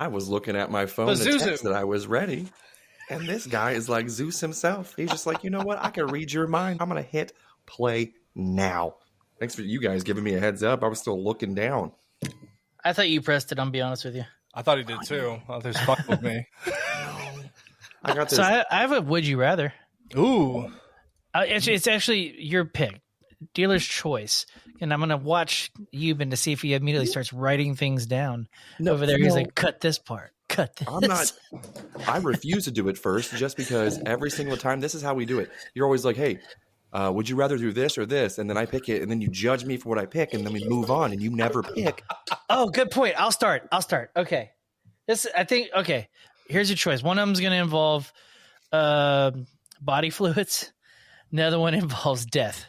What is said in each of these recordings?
I was looking at my phone But to Zuzu. text that I was ready. And this guy is like Zeus himself. He's just like, you know what? I can read your mind. I'm going to hit play now. Thanks for you guys giving me a heads up. I was still looking down. I thought you pressed it. I'll be honest with you. I thought he did too. I thought he was fucking with me. I got this. So I have a would you rather. Ooh. It's actually your pick, dealer's choice, and I'm gonna watch Euban to see if he immediately starts writing things down over there. He's like, cut this part, cut this. I'm not. I refuse to do it first, just because every single time this is how we do it. You're always like, hey, would you rather do this or this? And then I pick it, and then you judge me for what I pick, and then we move on, and you never pick. Oh, good point. I'll start. Okay. Okay. Here's your choice. One of them's going to involve body fluids. The other one involves death.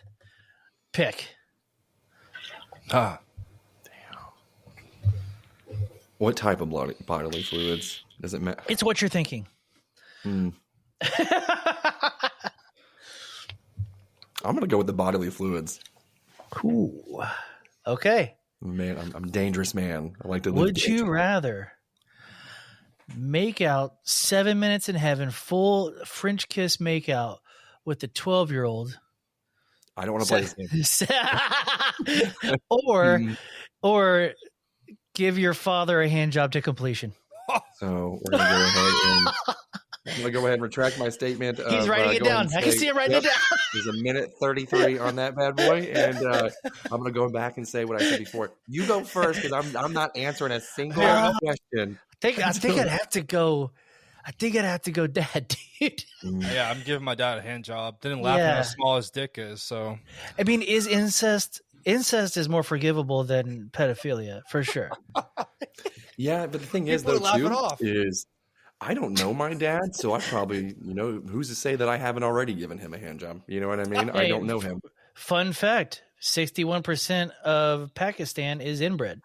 Pick. Ah. Damn. What type of bodily fluids? Does it matter? It's what you're thinking. I'm going to go with the bodily fluids. Cool. Okay. Man, I'm a dangerous man. I like to live. Would you rather make out 7 minutes in heaven, full French kiss make out with the 12-year-old? I don't want to play this game. or give your father a hand job to completion. So we're going to go ahead and I'm going to go ahead and retract my statement. He's writing it down. I can see him writing it down. There's a minute 33 on that bad boy, and I'm going to go back and say what I said before. You go first because I'm not answering a single question. I think I'd have to go. I think I'd have to go, Dad, dude. Yeah, I'm giving my dad a hand job. Didn't laugh at how small his dick is. So I mean, is incest is more forgivable than pedophilia for sure. Yeah, but the thing is, though, too, is I don't know my dad, so I probably, who's to say that I haven't already given him a hand job? You know what I mean? I don't know him. Fun fact, 61% of Pakistan is inbred.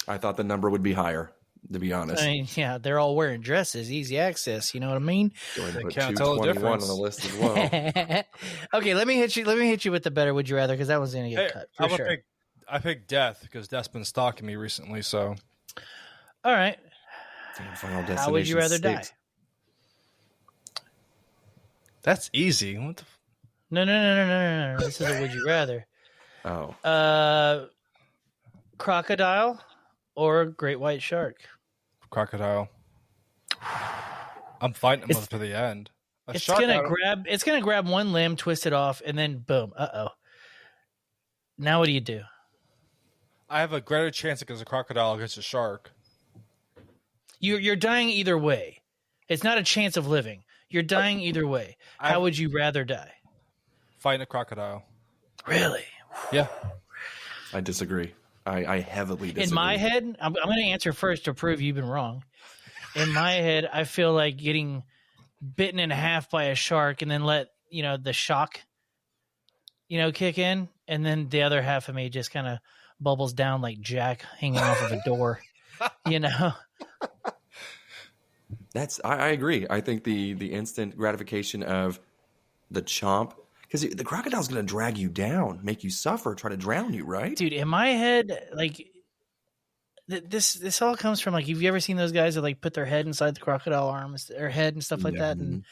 I thought the number would be higher, to be honest. I mean, yeah, they're all wearing dresses, easy access. You know what I mean? Go ahead and put 221 on the list as well. Okay, let me hit you with the better would you rather, because that one's going to get cut for sure. I picked death because death's been stalking me recently. So, all right. How would you rather die? That's easy. What the No. This is a would you rather. Oh. Crocodile or great white shark? Crocodile. I'm fighting them to the end. It's gonna grab one limb, twist it off, and then boom. Now what do you do? I have a greater chance against a crocodile against a shark. You're dying either way. It's not a chance of living. You're dying either way. How would you rather die? Fighting a crocodile. Really? Yeah. I disagree. I heavily disagree. In my head, I'm going to answer first to prove you've been wrong. In my head, I feel like getting bitten in half by a shark and then let, the shock, kick in. And then the other half of me just kind of bubbles down like Jack hanging off of a door, I agree. I think the instant gratification of the chomp, because the crocodile's going to drag you down, make you suffer, try to drown you, right? Dude, in my head, like this all comes from have you ever seen those guys that put their head inside the crocodile arms or head and stuff like that? And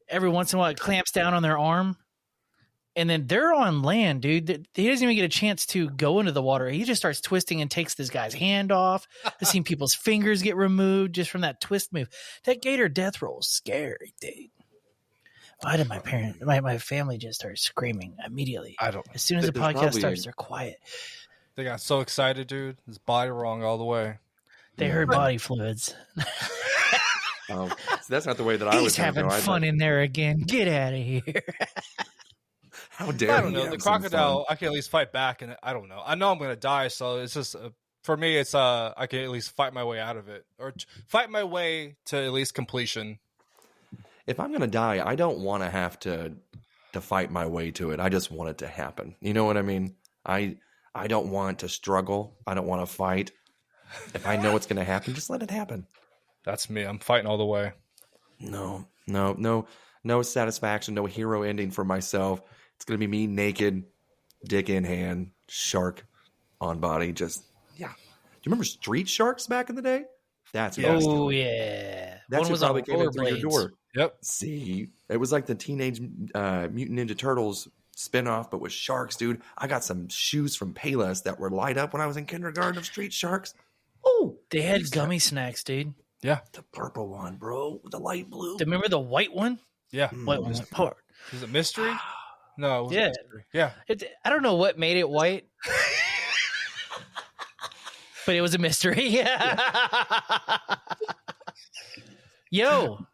every once in a while it clamps down on their arm. And then they're on land, dude. He doesn't even get a chance to go into the water. He just starts twisting and takes this guy's hand off. I've seen people's fingers get removed just from that twist move. That gator death roll is scary, dude. Why did my family just start screaming immediately? I don't. As soon as the podcast starts, they're quiet. They got so excited, dude. His body wrong all the way. They heard body fluids. So that's not the way that I was. He's having fun in there again. Get out of here. How dare I don't know. The crocodile, I can at least fight back, and I don't know. I know I'm going to die, so it's just for me. It's I can at least fight my way out of it, or fight my way to at least completion. If I'm going to die, I don't want to have to fight my way to it. I just want it to happen. You know what I mean? I don't want to struggle. I don't want to fight. If I know it's going to happen, just let it happen. That's me. I'm fighting all the way. No satisfaction, no hero ending for myself. It's going to be me naked, dick in hand, shark on body. Just, yeah. Do you remember street sharks back in the day? That's Yeah. what Oh yeah. That's One who was on probably came in through your rollerblades. door. Yep. See, it was like the Teenage Mutant Ninja Turtles spinoff, but with sharks, dude. I got some shoes from Payless that were light up when I was in kindergarten of Street Sharks. Oh, They had gummy snacks, dude. Yeah. the purple one, bro, the light blue. Remember the white one? Yeah. White one was hard. Is it mystery? No. It was Yeah. mystery. Yeah. I don't know what made it white, but it was a mystery. Yo,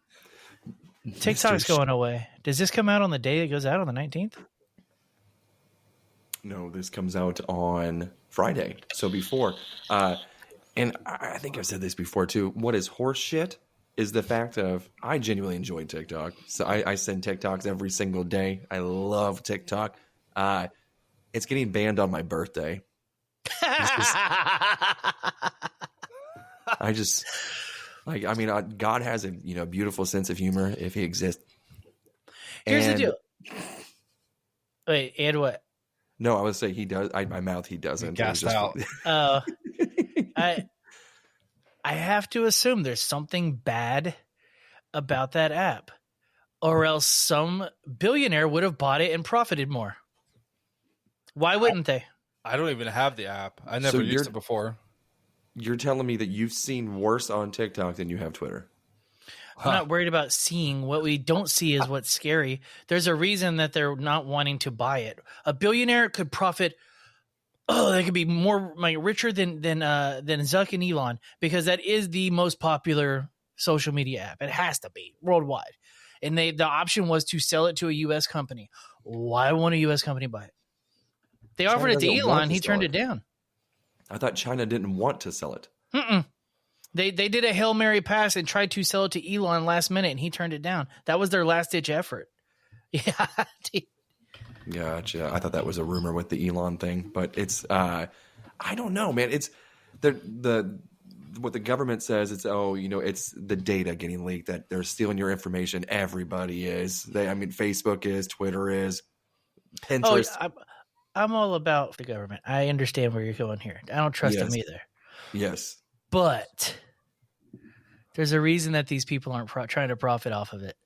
TikTok's going away. Does this come out on the day it goes out on the 19th? No, this comes out on Friday, so before. And I think I've said this before too. What is horse shit is the fact of I genuinely enjoy TikTok. So I send TikToks every single day. I love TikTok. It's getting banned on my birthday. I just like. I mean, God has a beautiful sense of humor if He exists. Here's the And- deal. Wait, and what? No, I would say He does. My mouth, He doesn't. Gassed It was out. Oh, I have to assume there's something bad about that app, or else some billionaire would have bought it and profited more. Why wouldn't they? I don't even have the app. I never So used it before. You're telling me that you've seen worse on TikTok than you have Twitter. I'm not worried about seeing. What we don't see is what's scary. There's a reason that they're not wanting to buy it. A billionaire could profit. Oh, they could be more richer than Zuck and Elon, because that is the most popular social media app. It has to be worldwide. And the option was to sell it to a U.S. company. Why won't a U.S. company buy it? They offered it to doesn't want Elon. to He sell turned it. it down. I thought China didn't want to sell it. They did a Hail Mary pass and tried to sell it to Elon last minute, and he turned it down. That was their last ditch effort. Yeah. Gotcha. I thought that was a rumor with the Elon thing, but it's I don't know, man. It's the what the government says. It's it's the data getting leaked, that they're stealing your information. Everybody is. Facebook is, Twitter is, Pinterest. I'm all about the government. I understand where you're going here. I don't trust them Yes. either. Yes. But there's a reason that these people aren't trying to profit off of it.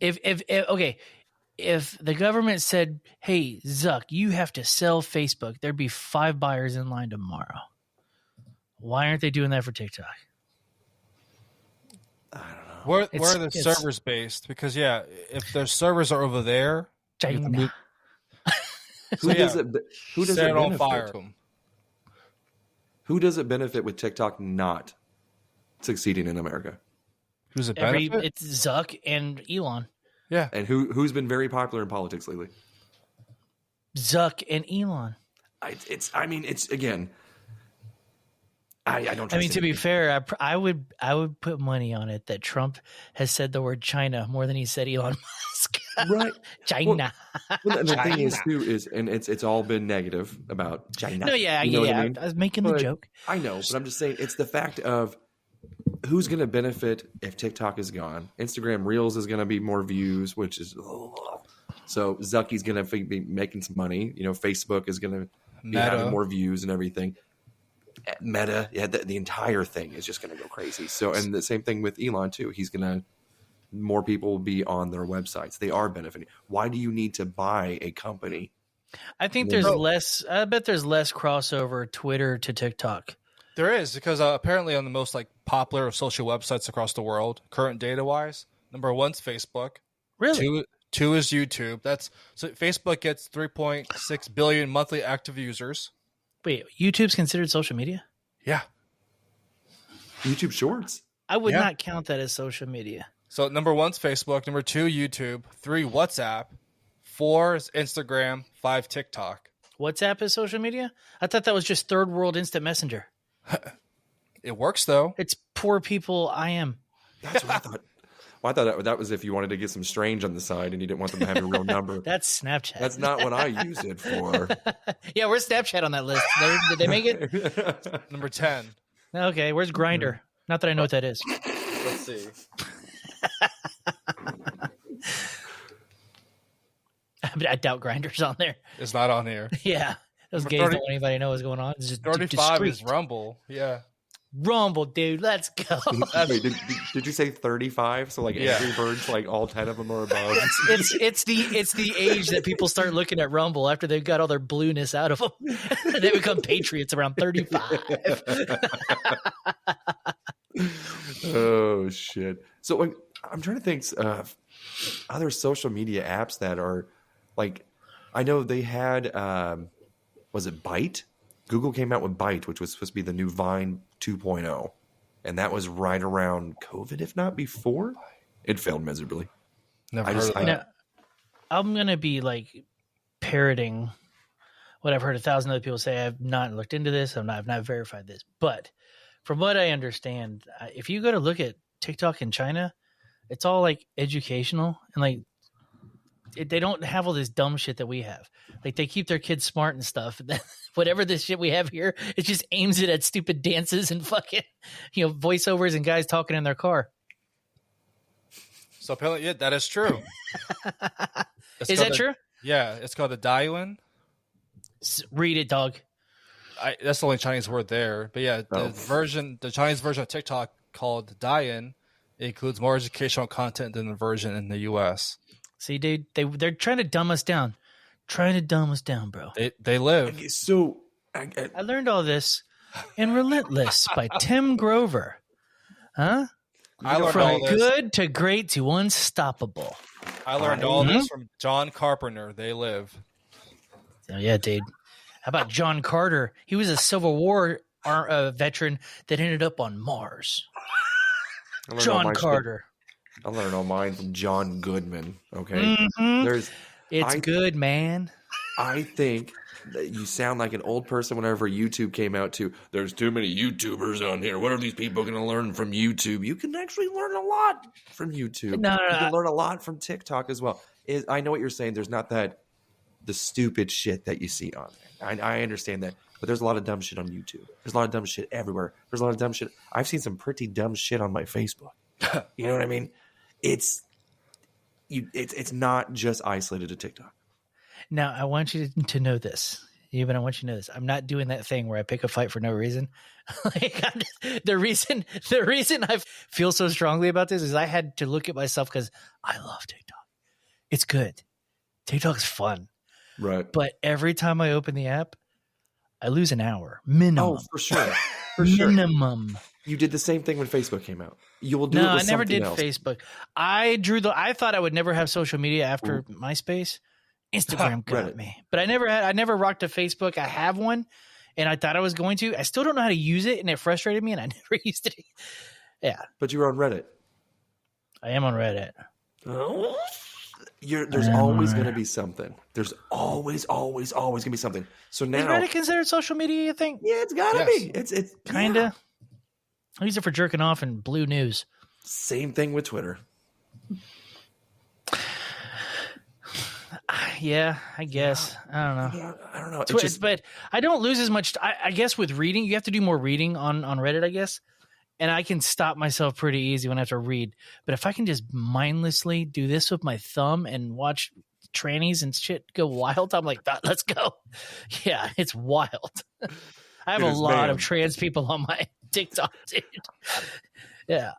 If the government said, "Hey, Zuck, you have to sell Facebook," there'd be 5 buyers in line tomorrow. Why aren't they doing that for TikTok? I don't know. Where are the It's- servers based? Because if their servers are over there, China. Who does it? Who does set it it on benefit? fire. Who does it benefit with TikTok not succeeding in America? Who's it benefit? It's Zuck and Elon. Yeah. And who's been very popular in politics lately? Zuck and Elon. It's again. I don't. Trust I mean, to be anything. fair, I would put money on it that Trump has said the word China more than he said Elon Musk. Right. China. Well, and the thing is too is, and it's all been negative about China. No, yeah, You know what yeah. I mean? I was making the But- joke. I know, but I'm just saying it's the fact of who's going to benefit if TikTok is gone. Instagram Reels is going to be more views, which is so Zucky's going to be making some money. Facebook is going to be having more views and everything. Meta, yeah, the entire thing is just going to go crazy. So, and the same thing with Elon too. He's going to more people will be on their websites. They are benefiting. Why do you need to buy a company? I think there's less. I bet there's less crossover Twitter to TikTok. There is, because apparently on the most popular social websites across the world, current data wise, number 1's Facebook. Really? Two is YouTube. So Facebook gets 3.6 billion monthly active users. Wait, YouTube's considered social media? Yeah. YouTube Shorts. I would Yeah. not count that as social media. So number 1's Facebook, number 2 YouTube, 3 WhatsApp, 4 is Instagram, 5 TikTok. WhatsApp is social media? I thought that was just third world instant messenger. It works though. It's poor people IM. That's what I thought. Well, I thought that was if you wanted to get some strange on the side and you didn't want them to have a real number. That's Snapchat. That's not what I use it for. Yeah, where's Snapchat on that list? Did they make it? Number 10. Okay, where's Grinder? Not that I know what that is. Let's see. I doubt Grinder's on there. It's not on here. Yeah, those Number gays 30 don't want anybody to know what's going on. It's just 35 is discreet. Rumble. Yeah. Rumble, dude. Let's go. Wait, did you say 35? So like Angry Birds, like all 10 of them are above. It's the age that people start looking at Rumble after they've got all their blueness out of them. They become patriots around 35. Oh shit! So like, I'm trying to think of other social media apps that are like, I know they had was it Byte? Google came out with Byte, which was supposed to be the new Vine 2.0, and that was right around COVID, if not before. It failed miserably. Never heard of that. Now, I'm gonna be like parroting what I've heard 1,000 other people say. I've not looked into this. I've not verified this, but from what I understand, if you go to look at TikTok in China, it's all like educational and like they don't have all this dumb shit that we have. Like they keep their kids smart and stuff. Whatever this shit we have here, it just aims it at stupid dances and fucking, voiceovers and guys talking in their car. So apparently, yeah, that is true. Is that true? Yeah, it's called the Dayuan. Read it, dog. That's the only Chinese word there. But yeah, the Chinese version of TikTok called the Dayuan, it includes more educational content than the version in the US. See, dude, they're trying to dumb us down. Trying to dumb us down, bro. They live. So I learned all this in Relentless by Tim Grover. Huh? I learned from all this. Good to great to unstoppable. I learned all this from John Carpenter. They live. Oh, yeah, dude. How about John Carter? He was a Civil War veteran that ended up on Mars. John Carter. I learned all mine from John Goodman. Okay, Mm-hmm. It's good, man. I think that you sound like an old person whenever YouTube came out too. There's too many YouTubers on here. What are these people going to learn from YouTube? You can actually learn a lot from YouTube. No. You can learn a lot from TikTok as well. I know what you're saying. There's not the stupid shit that you see on there. I understand that. But there's a lot of dumb shit on YouTube. There's a lot of dumb shit everywhere. There's a lot of dumb shit. I've seen some pretty dumb shit on my Facebook. You know what I mean? It's not just isolated to TikTok. Now, I want you to know this. Even I want you to know this. I'm not doing that thing where I pick a fight for no reason. The reason I feel so strongly about this is I had to look at myself because I love TikTok. It's good. TikTok's fun. Right. But every time I open the app, I lose an hour minimum. Oh, for sure. For sure. Minimum. You did the same thing when Facebook came out. You will do it with I never did else. Facebook. I thought I would never have social media after MySpace. Instagram got me. But I never rocked a Facebook. I have one and I thought I was going to. I still don't know how to use it and it frustrated me and I never used it. Yeah. But you were on Reddit. I am on Reddit. Oh. There's always going to be something. There's always going to be something. So now, is Reddit considered social media, you think? Yeah, it's got to be. It's kind of. Yeah. I use it for jerking off and blue news. Same thing with Twitter. Yeah, I guess. I don't know. Yeah, I don't know. But I don't lose as much. I guess with reading, you have to do more reading on Reddit, I guess. And I can stop myself pretty easy when I have to read. But if I can just mindlessly do this with my thumb and watch trannies and shit go wild, I'm like, let's go. Yeah, it's wild. I have a lot of trans people on my TikTok, dude. Yeah.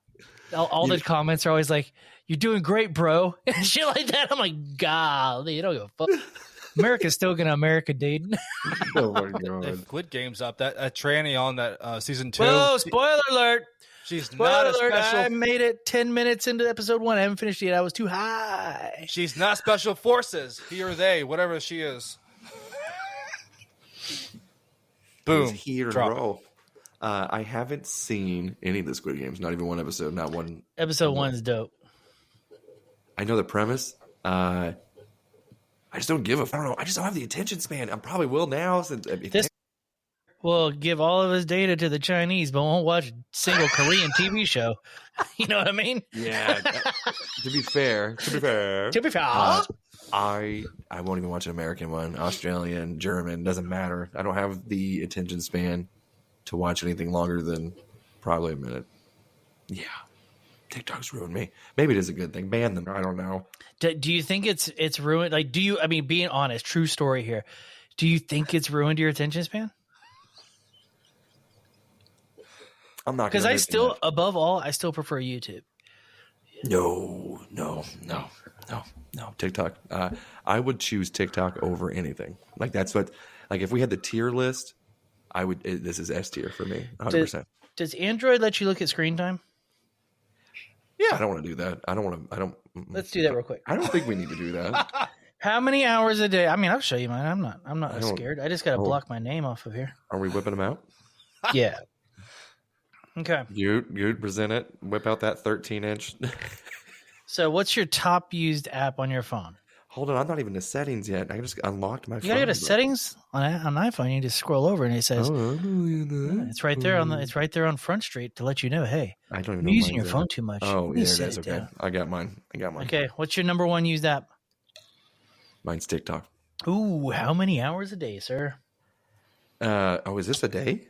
All the comments are always like, "You're doing great, bro." And shit like that. I'm like, golly, you don't give a fuck. America's still gonna America, dude. Oh my god! They Squid Game's up. That tranny on that season 2. Whoa! Spoiler alert! She's Spoiler not a alert! special. I made it 10 minutes into episode 1. I haven't finished it. I was too high. She's not special forces. He or they, whatever she is. Boom. He or roll. I haven't seen any of the Squid Games. Not even one episode. Not one. Episode 1 is dope. I know the premise. I just don't give a. I don't know. I just don't have the attention span. I probably will now since This will give all of his data to the Chinese, but won't watch a single Korean TV show. You know what I mean? Yeah. To be fair, I won't even watch an American one. Australian, German, doesn't matter. I don't have the attention span to watch anything longer than probably a minute. Yeah. TikTok's ruined me. Maybe it is a good thing. Ban them. I don't know. Do you think it's ruined? Like, being honest, true story here. Do you think it's ruined your attention span? I'm not because gonna I miss still, much. above all, I still prefer YouTube. No. TikTok. I would choose TikTok over anything. Like that's what. Like if we had the tier list, I would. This is S tier for me, 100%. Does Android let you look at screen time? Yeah, I don't want to do that. I don't want to. I don't. Let's do that real quick. I don't think we need to do that. How many hours a day? I mean, I'll show you mine. I'm not I don't- scared. I just got to oh. block my name off of here. Are we whipping them out? Yeah. Okay. You present it. Whip out that 13-inch. So, what's your top used app on your phone? Hold on, I'm not even in the settings yet. I just unlocked my phone. You gotta go to settings on iPhone. You just scroll over and it says it's right there on it's right there on Front Street to let you know. Hey, I don't even you're know using mine's your in phone it. too much. Oh, Let me yeah, it set is. it Okay, down. I got mine. Okay, what's your number one used app? Mine's TikTok. Ooh, how many hours a day, sir? Is this a day?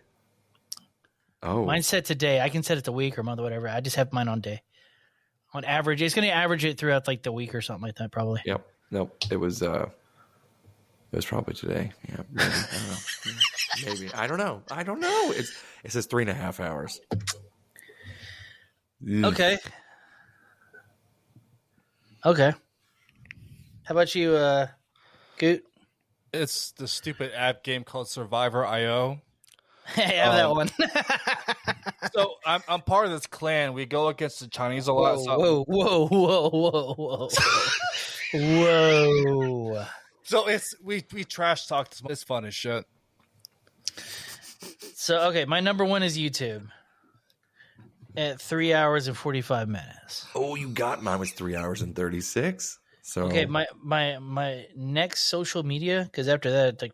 Oh, Mine's set to day. I can set it to week or month or whatever. I just have mine on day. On average, it's going to average it throughout like the week or something like that, probably. Yep. Nope. It was probably today. Yeah. Maybe. I don't know. It says 3.5 hours. Okay. Okay. How about you, Goot? It's the stupid app game called Survivor.io. Hey, I have that one. So I'm part of this clan. We go against the Chinese a lot. Whoa. Whoa. So we trash talk. It's fun as shit. So, okay, my number one is YouTube at 3 hours and 45 minutes. Oh, you got mine was 3 hours and 36. So Okay, my next social media, because after that, it's like,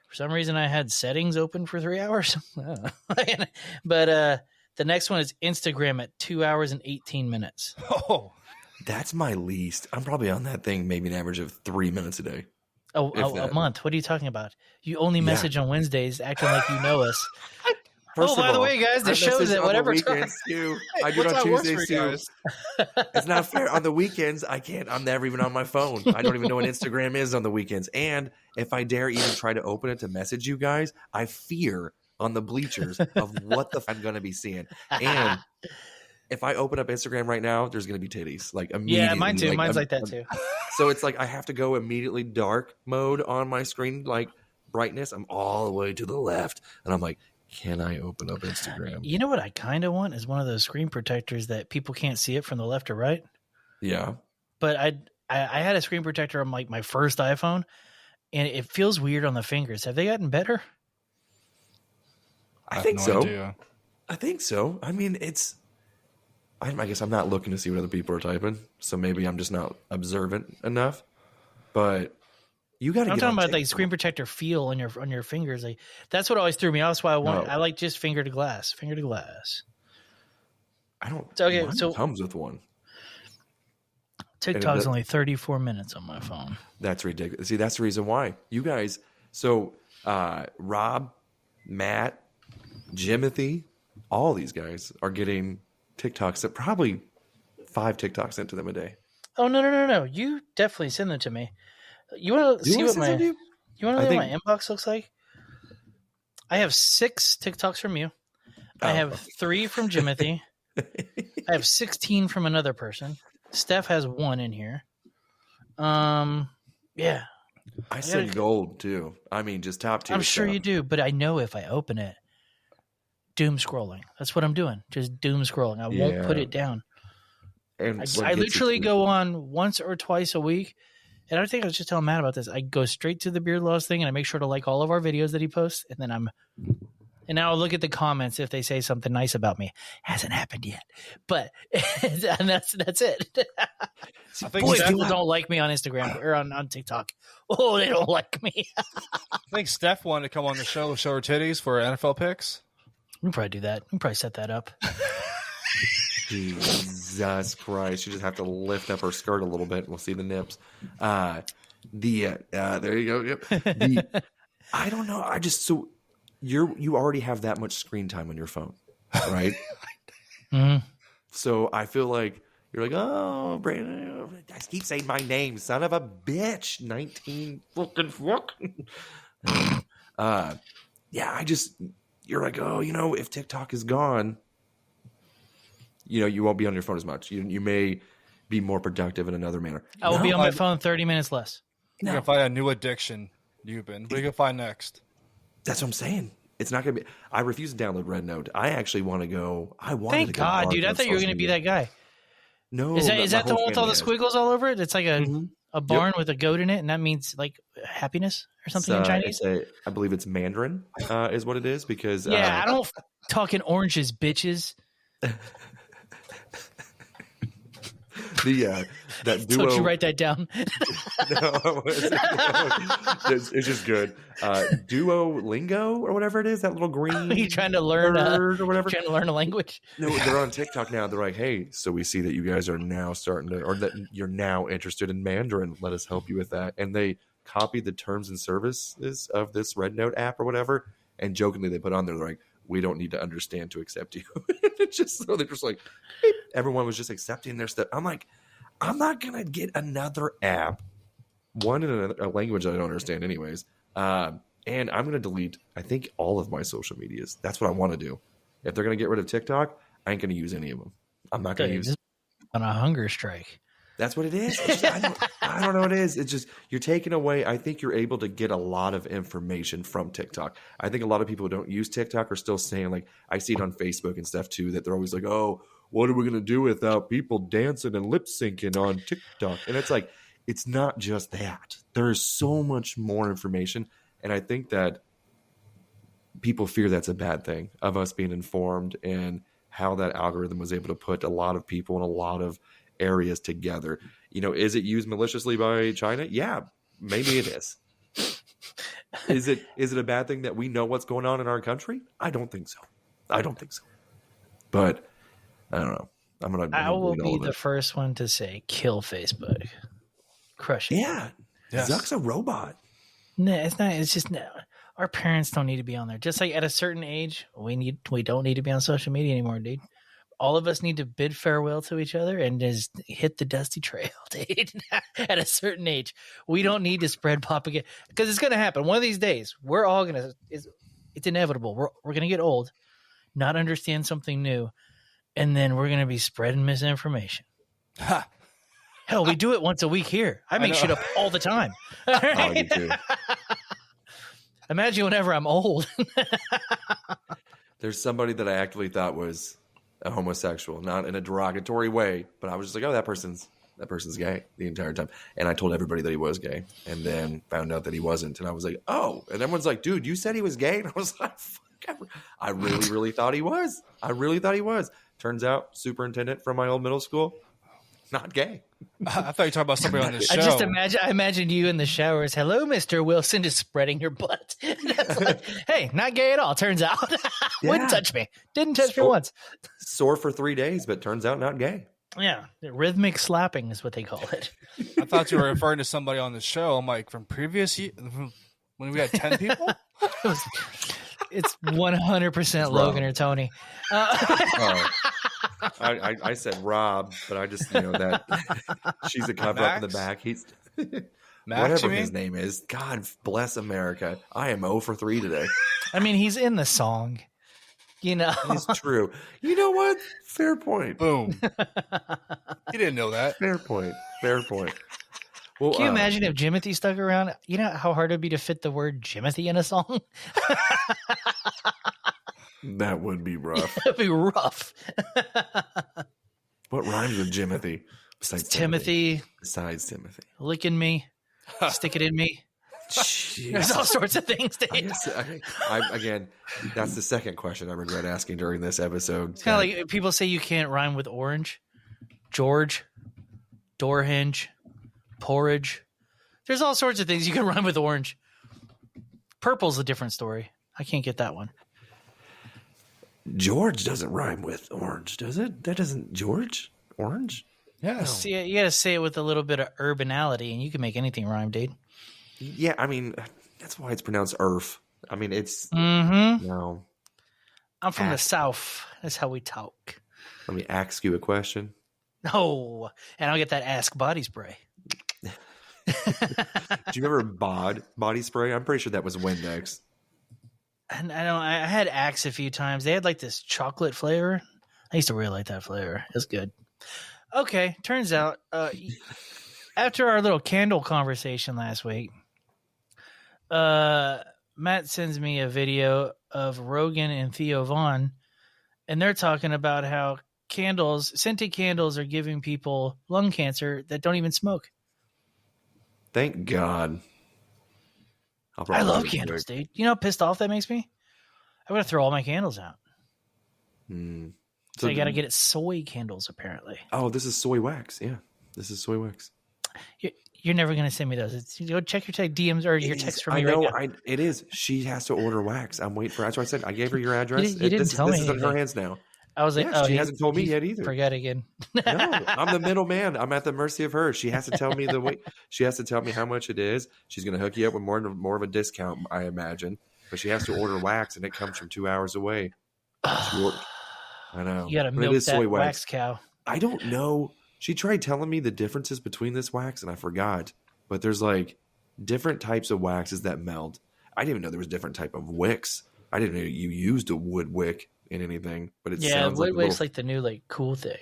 for some reason, I had settings open for 3 hours. But the next one is Instagram at 2 hours and 18 minutes. Oh, that's my least. I'm probably on that thing maybe an average of 3 minutes a day. Oh, If a that. month. What are you talking about? You only message on Wednesdays, acting like you know us. First by of the all, way, guys, I this shows message that on whatever the time. weekends too. I do it what's on that works for Tuesdays you too. guys? It's not fair. On the weekends, I can't. I'm never even on my phone. I don't even know what Instagram is on the weekends. And if I dare even try to open it to message you guys, I fear on the bleachers of what the I'm going to be seeing. And if I open up Instagram right now, there's going to be titties. Like immediately. Yeah, mine too. Mine's like that too. So it's like I have to go immediately dark mode on my screen, like brightness. I'm all the way to the left, and I'm like, can I open up Instagram? You know what I kind of want is one of those screen protectors that people can't see it from the left or right. Yeah. But I had a screen protector on like my first iPhone, and it feels weird on the fingers. Have they gotten better? I think have so. no idea. I think so. I mean, I guess I'm not looking to see what other people are typing, so maybe I'm just not observant enough. But you got to. I'm talking about like screen protector feel on your fingers. Like that's what always threw me off. That's why I like just finger to glass. I don't. Okay, mine so comes with one. TikTok's only 34 minutes on my phone. That's ridiculous. See, that's the reason why you guys. So, Rob, Matt, Jimothy, all these guys are getting TikToks that probably 5 TikToks into them a day. Oh no! You definitely send them to me. You want to see what my you want to know what my inbox looks like? I have 6 TikToks from you. I have 3 from Jimothy. I have 16 from another person. Steph has 1 in here. Yeah. I send gold too. I mean, just top tier. I'm sure you do, but I know if I open it, doom scrolling. That's what I'm doing. Just doom scrolling. I won't put it down. And I literally go on once or twice a week. And I think I was just telling Matt about this. I go straight to the Beard Laws thing and I make sure to like all of our videos that he posts. And then now I'll look at the comments if they say something nice about me. Hasn't happened yet. But and that's it. I think Boy, people don't like me on Instagram or on TikTok. Oh, they don't like me. I think Steph wanted to come on the show her titties for NFL picks. We can probably do that. We can probably set that up. Jesus Christ. You just have to lift up her skirt a little bit and we'll see the nips. There you go. Yep. I don't know. You already have that much screen time on your phone, right? Mm-hmm. So I feel like you're like, oh, Brandon, I keep saying my name, son of a bitch. 19 fucking. Yeah, you're like, oh, if TikTok is gone, you won't be on your phone as much. You may be more productive in another manner. I will be on my phone 30 minutes less. You're going to find a new addiction, What are you going to find next? That's what I'm saying. It's not going to be. I refuse to download Red Note. I actually want to go. Thank God, dude. I thought you were going to be that guy. No. Is that the one with all the squiggles all over it? It's like a barn with a goat in it, and that means like happiness or something in Chinese? I believe it's Mandarin is what it is because... Yeah, I don't talk in oranges, bitches. That duo. Don't you write that down? No, it's just good. Duolingo or whatever it is, that little green. Are you trying to learn or whatever? Trying to learn a language? No, they're on TikTok now. They're like, hey, so we see that you guys are now starting to, or that you're now interested in Mandarin. Let us help you with that. And they copied the terms and services of this Red Note app or whatever, and jokingly they put on there, they're like, we don't need to understand to accept you. It's just so they're just like, beep. Everyone was just accepting their stuff. I'm like, I'm not gonna get another app, one in a language I don't understand, anyways. And I'm gonna delete, I think, all of my social medias. That's what I want to do. If they're gonna get rid of TikTok, I ain't gonna use any of them. I'm not gonna use on a hunger strike. That's what it is. I don't know what it is. It's just you're taking away. I think you're able to get a lot of information from TikTok. I think a lot of people who don't use TikTok are still saying, like, I see it on Facebook and stuff too, that they're always like, oh, what are we going to do without people dancing and lip syncing on TikTok? And it's like, it's not just that. There is so much more information. And I think that people fear that's a bad thing of us being informed and how that algorithm was able to put a lot of people in a lot of areas together. Is it used maliciously by China? Yeah, maybe it is. Is it a bad thing that we know what's going on in our country? I don't think so. But I don't know. I will be the first one to say kill Facebook. Crush it. Yeah. Yes. Zuck's a robot. No, it's not. It's just no. Our parents don't need to be on there. Just like at a certain age, we don't need to be on social media anymore, dude. All of us need to bid farewell to each other and just hit the dusty trail, dude. At a certain age, we don't need to spread propaganda because it's going to happen. One of these days, we're all going to. It's inevitable. We're going to get old, not understand something new, and then we're going to be spreading misinformation. Hell, we do it once a week here. I make shit up all the time. Oh, you do. Imagine whenever I'm old. There's somebody that I actually thought was a homosexual, not in a derogatory way, but I was just like, oh, that person's gay the entire time. And I told everybody that he was gay and then found out that he wasn't. And I was like, oh, and everyone's like, dude, you said he was gay? And I was like, fuck, I really, really thought he was. Turns out superintendent from my old middle school, not gay. I thought you were talking about somebody on the show. I imagine you in the showers. Hello, Mr. Wilson, just spreading your butt. That's like, hey, not gay at all. Turns out, wouldn't touch me. Didn't touch me once. Sore for 3 days, but turns out not gay. Yeah, rhythmic slapping is what they call it. I thought you were referring to somebody on the show. I'm like, from previous year, when we had 10 people. It's 100% Logan or Tony. I said Rob, but I just that she's a cover up in the back. He's Max, whatever his name is. God bless America. I am 0 for 3 today. I mean, he's in the song. It's true. You know what? Fair point. Boom. You didn't know that. Fair point. Well, can you imagine if Jimothy stuck around? You know how hard it would be to fit the word Jimothy in a song? That would be rough. That'd be rough. What rhymes with Jimothy? Besides Timothy. Besides Timothy. Licking me. Stick it in me. Jeez. There's all sorts of things. Again, that's the second question I regret asking during this episode. It's kind of like people say you can't rhyme with orange. George. Door hinge. Porridge. There's all sorts of things you can rhyme with orange. Purple's a different story. I can't get that one. George doesn't rhyme with orange, does it? That doesn't George? Orange? Yeah. No. See, you got to say it with a little bit of urbanality, and you can make anything rhyme, dude. Yeah, I mean, that's why it's pronounced Earth. I mean, it's... Mm-hmm. No. I'm from the South. That's how we talk. Let me ask you a question. No. And I'll get that Ask Body Spray. Do you remember body spray? I'm pretty sure that was Windex. and I had Axe a few times. They had like this chocolate flavor. I used to really like that flavor. It's good. Okay, turns out after our little candle conversation last week, Matt sends me a video of Rogan and Theo Vaughn, and they're talking about how scented candles are giving people lung cancer that don't even smoke. Thank God. I love candles, dude. You know how pissed off that makes me? I'm going to throw all my candles out. So you got to get it soy candles, apparently. Oh, this is soy wax. Yeah, this is soy wax. You're never going to send me those. Go check your DMs or your text from me. I know. Right now. It is. She has to order wax. I'm waiting for her. That's what I said. I gave her your address. You didn't tell me. This is in her hands now. I was like, she hasn't told me yet either. Forget again. No, I'm the middleman. I'm at the mercy of her. She has to tell me the way. She has to tell me how much it is. She's going to hook you up with more of a discount, I imagine. But she has to order wax, and it comes from 2 hours away. I know. You got to milk that wax cow. I don't know. She tried telling me the differences between this wax, and I forgot. But there's like different types of waxes that melt. I didn't even know there was different type of wicks. I didn't know you used a wood wick in anything. But it sounds wood wick's like the new cool thing.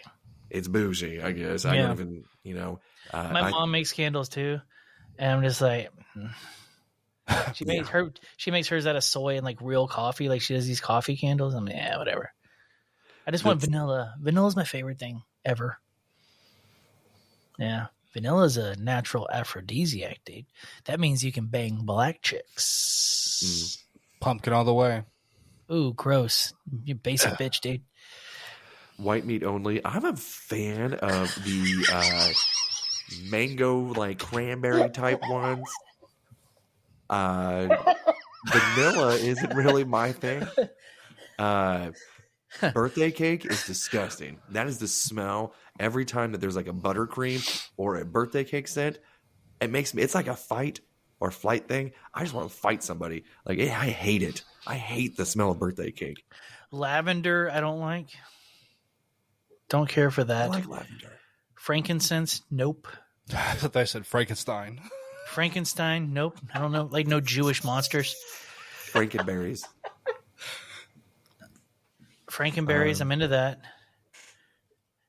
It's bougie, I guess. I don't even, my mom makes candles too, and I'm just like, she makes hers out of soy and real coffee. Like she does these coffee candles. I'm like, whatever. I just want vanilla. Vanilla's my favorite thing ever. Yeah. Vanilla's a natural aphrodisiac, dude. That means you can bang black chicks. Pumpkin all the way. Ooh, gross. You basic bitch, dude. White meat only. I'm a fan of the mango, cranberry type ones. Vanilla isn't really my thing. Birthday cake is disgusting. That is the smell. Every time that there's a buttercream or a birthday cake scent, it makes me, it's like a fight or flight thing. I just want to fight somebody. I hate it. I hate the smell of birthday cake. Lavender, I don't like. Don't care for that. I like lavender. Frankincense, nope. I thought they said Frankenstein. Frankenstein, nope. I don't know. No Jewish monsters. Frankenberries. Frankenberries, I'm into that.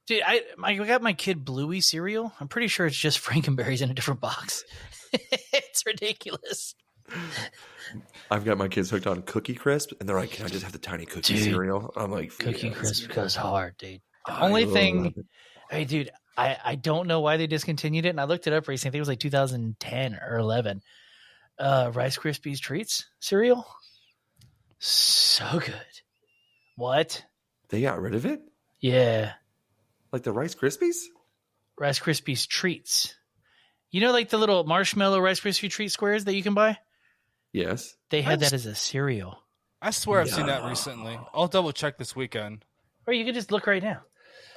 Dude, I got my kid Bluey cereal. I'm pretty sure it's just Frankenberries in a different box. It's ridiculous. I've got my kids hooked on Cookie Crisp, and they're like, "Can I just have the tiny cookie cereal?" I'm like, Cookie Crisp goes hard, dude. The only thing, hey, dude, I don't know why they discontinued it, and I looked it up recently. I think it was 2010 or 11. Rice Krispies Treats cereal, so good. What? They got rid of it? Yeah. Like the Rice Krispies? Rice Krispies Treats. You know, the little marshmallow Rice Krispie treat squares that you can buy? Yes. They had that as a cereal. I swear I've seen that recently. I'll double check this weekend. Or you could just look right now.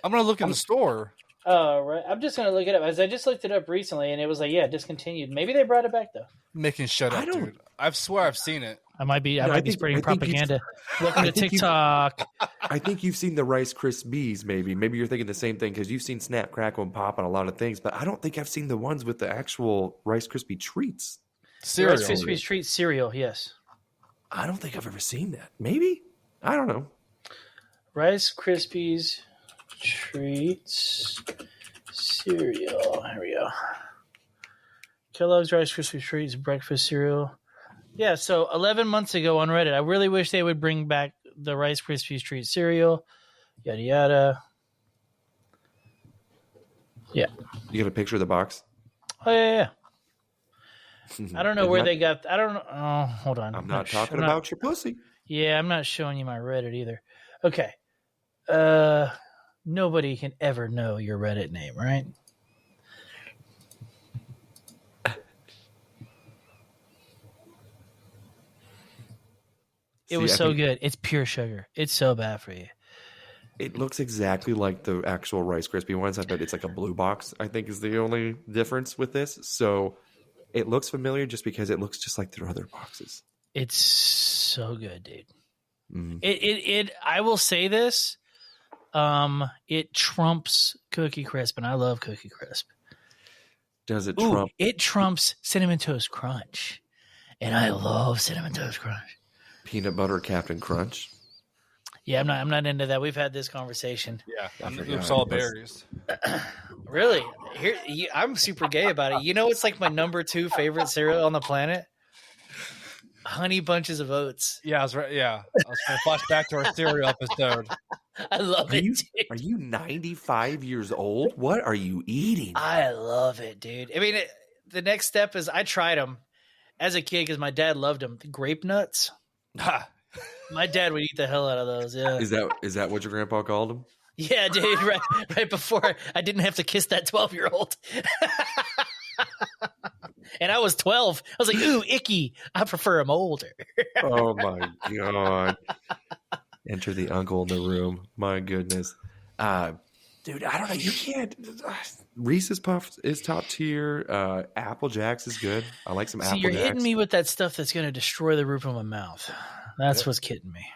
I'm going to look in the store. Oh, right. I'm just going to look it up. As I just looked it up recently, and it was discontinued. Maybe they brought it back, though. Making shut up, dude. I swear I've seen it. I might be spreading propaganda. Welcome to TikTok. I think you've seen the Rice Krispies, maybe. Maybe you're thinking the same thing because you've seen Snap, Crackle, and Pop on a lot of things, but I don't think I've seen the ones with the actual Rice Krispie treats. Cereal. Rice Krispies Treats cereal, yes. I don't think I've ever seen that. Maybe? I don't know. Rice Krispies Treats cereal. Here we go. Kellogg's Rice Krispies Treats breakfast cereal. Yeah, so 11 months ago on Reddit, I really wish they would bring back the Rice Krispies Treats cereal. Yada, yada. Yeah. You got a picture of the box? Oh, yeah. I don't know where they got... I don't know... Oh, hold on. I'm not talking about your pussy. Yeah, I'm not showing you my Reddit either. Okay. Nobody can ever know your Reddit name, right? It was so good. It's pure sugar. It's so bad for you. It looks exactly like the actual Rice Krispie ones. I bet it's like a blue box, I think is the only difference with this. So it looks familiar just because it looks just like their other boxes. It's so good, dude. It I will say this. It trumps Cookie Crisp, and I love Cookie Crisp. Does it trump? It trumps Cinnamon Toast Crunch. And I love Cinnamon Toast Crunch. Peanut butter Captain Crunch. Yeah, I'm not into that. We've had this conversation. Yeah, I'm forgot. oops all berries. Really? I'm super gay about it. You know, it's like my number 2 favorite cereal on the planet. Honey Bunches of Oats. Yeah, I was right. Yeah, I was trying to flash back to our cereal episode. I love it, dude. Are you 95 years old? What are you eating? I love it, dude. I mean, the next step is I tried them as a kid because my dad loved them. Grape nuts. My dad would eat the hell out of those. Yeah. Is that what your grandpa called them? Yeah, dude. Right before I didn't have to kiss that 12-year-old. And I was 12. I was like, ooh, icky. I prefer him older. Oh my God. Enter the uncle in the room. My goodness. Dude, I don't know. You can't. Reese's Puffs is top tier. Apple Jacks is good. I like some Apple You're Jacks. hitting me with that stuff that's going to destroy the roof of my mouth. That's what's getting me.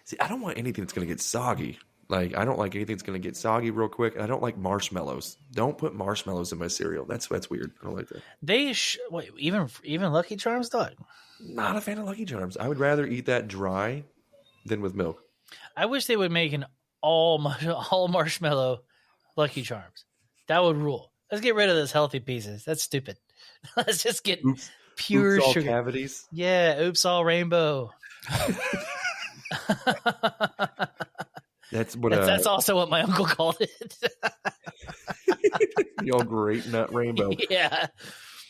See, I don't want anything that's going to get soggy. Like, I don't like anything that's going to get soggy real quick. I don't like marshmallows. Don't put marshmallows in my cereal. That's weird. I don't like that. Wait, even Lucky Charms, dog? Not a fan of Lucky Charms. I would rather eat that dry than with milk. I wish they would make an all marshmallow Lucky Charms. That would rule. Let's get rid of those healthy pieces. That's stupid. Let's just get pure Oops, all sugar. cavities. Yeah, oops, all rainbow. That's also what my uncle called it. The old grape nut rainbow. Yeah.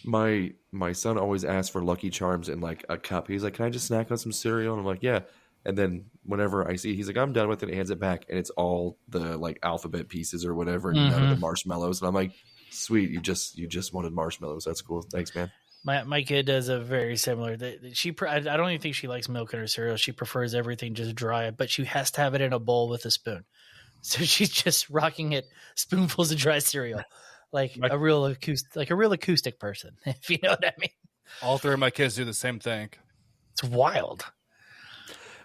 My son always asks for Lucky Charms in like a cup. He's like, "Can I just snack on some cereal?" And I'm like, "Yeah." And then whenever I see, he's like, "I'm done with it." He hands it back, and it's all the like alphabet pieces or whatever, and none of the marshmallows. And I'm like, "Sweet, you just wanted marshmallows. That's cool. Thanks, man." My kid does a very similar. I don't even think she likes milk in her cereal. She prefers everything just dry, but she has to have it in a bowl with a spoon. So she's just rocking it spoonfuls of dry cereal, like a real acoustic person, if you know what I mean. All 3 of my kids do the same thing. It's wild.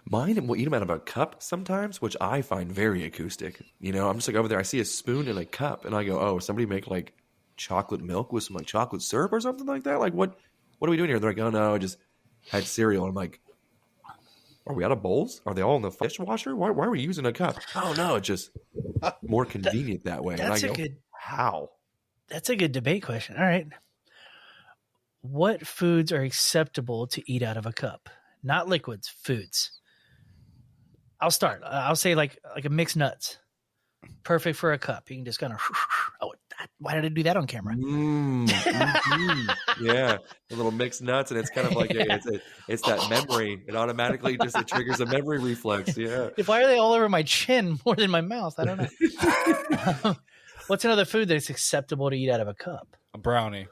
Mine will eat them out of a cup sometimes, which I find very acoustic. You know, I'm just like over there. I see a spoon in a cup, and I go, "Oh, somebody make like chocolate milk with some like chocolate syrup or something like that. Like what are we doing here?" They're like, "Oh no, I just had cereal." And I'm like, "Are we out of bowls? Are they all in the dishwasher? Why are we using a cup?" "Oh no, it's just more convenient that way." That's and I go, "How?" That's a good debate question. All right. What foods are acceptable to eat out of a cup? Not liquids, foods. I'll start. I'll say like a mixed nuts. Perfect for a cup. You can just kind of, why did I do that on camera? Yeah, a little mixed nuts, and it's kind of like it's that memory. It automatically it triggers a memory reflex. Yeah. Why are they all over my chin more than my mouth? I don't know. What's another food that's acceptable to eat out of a cup? A brownie.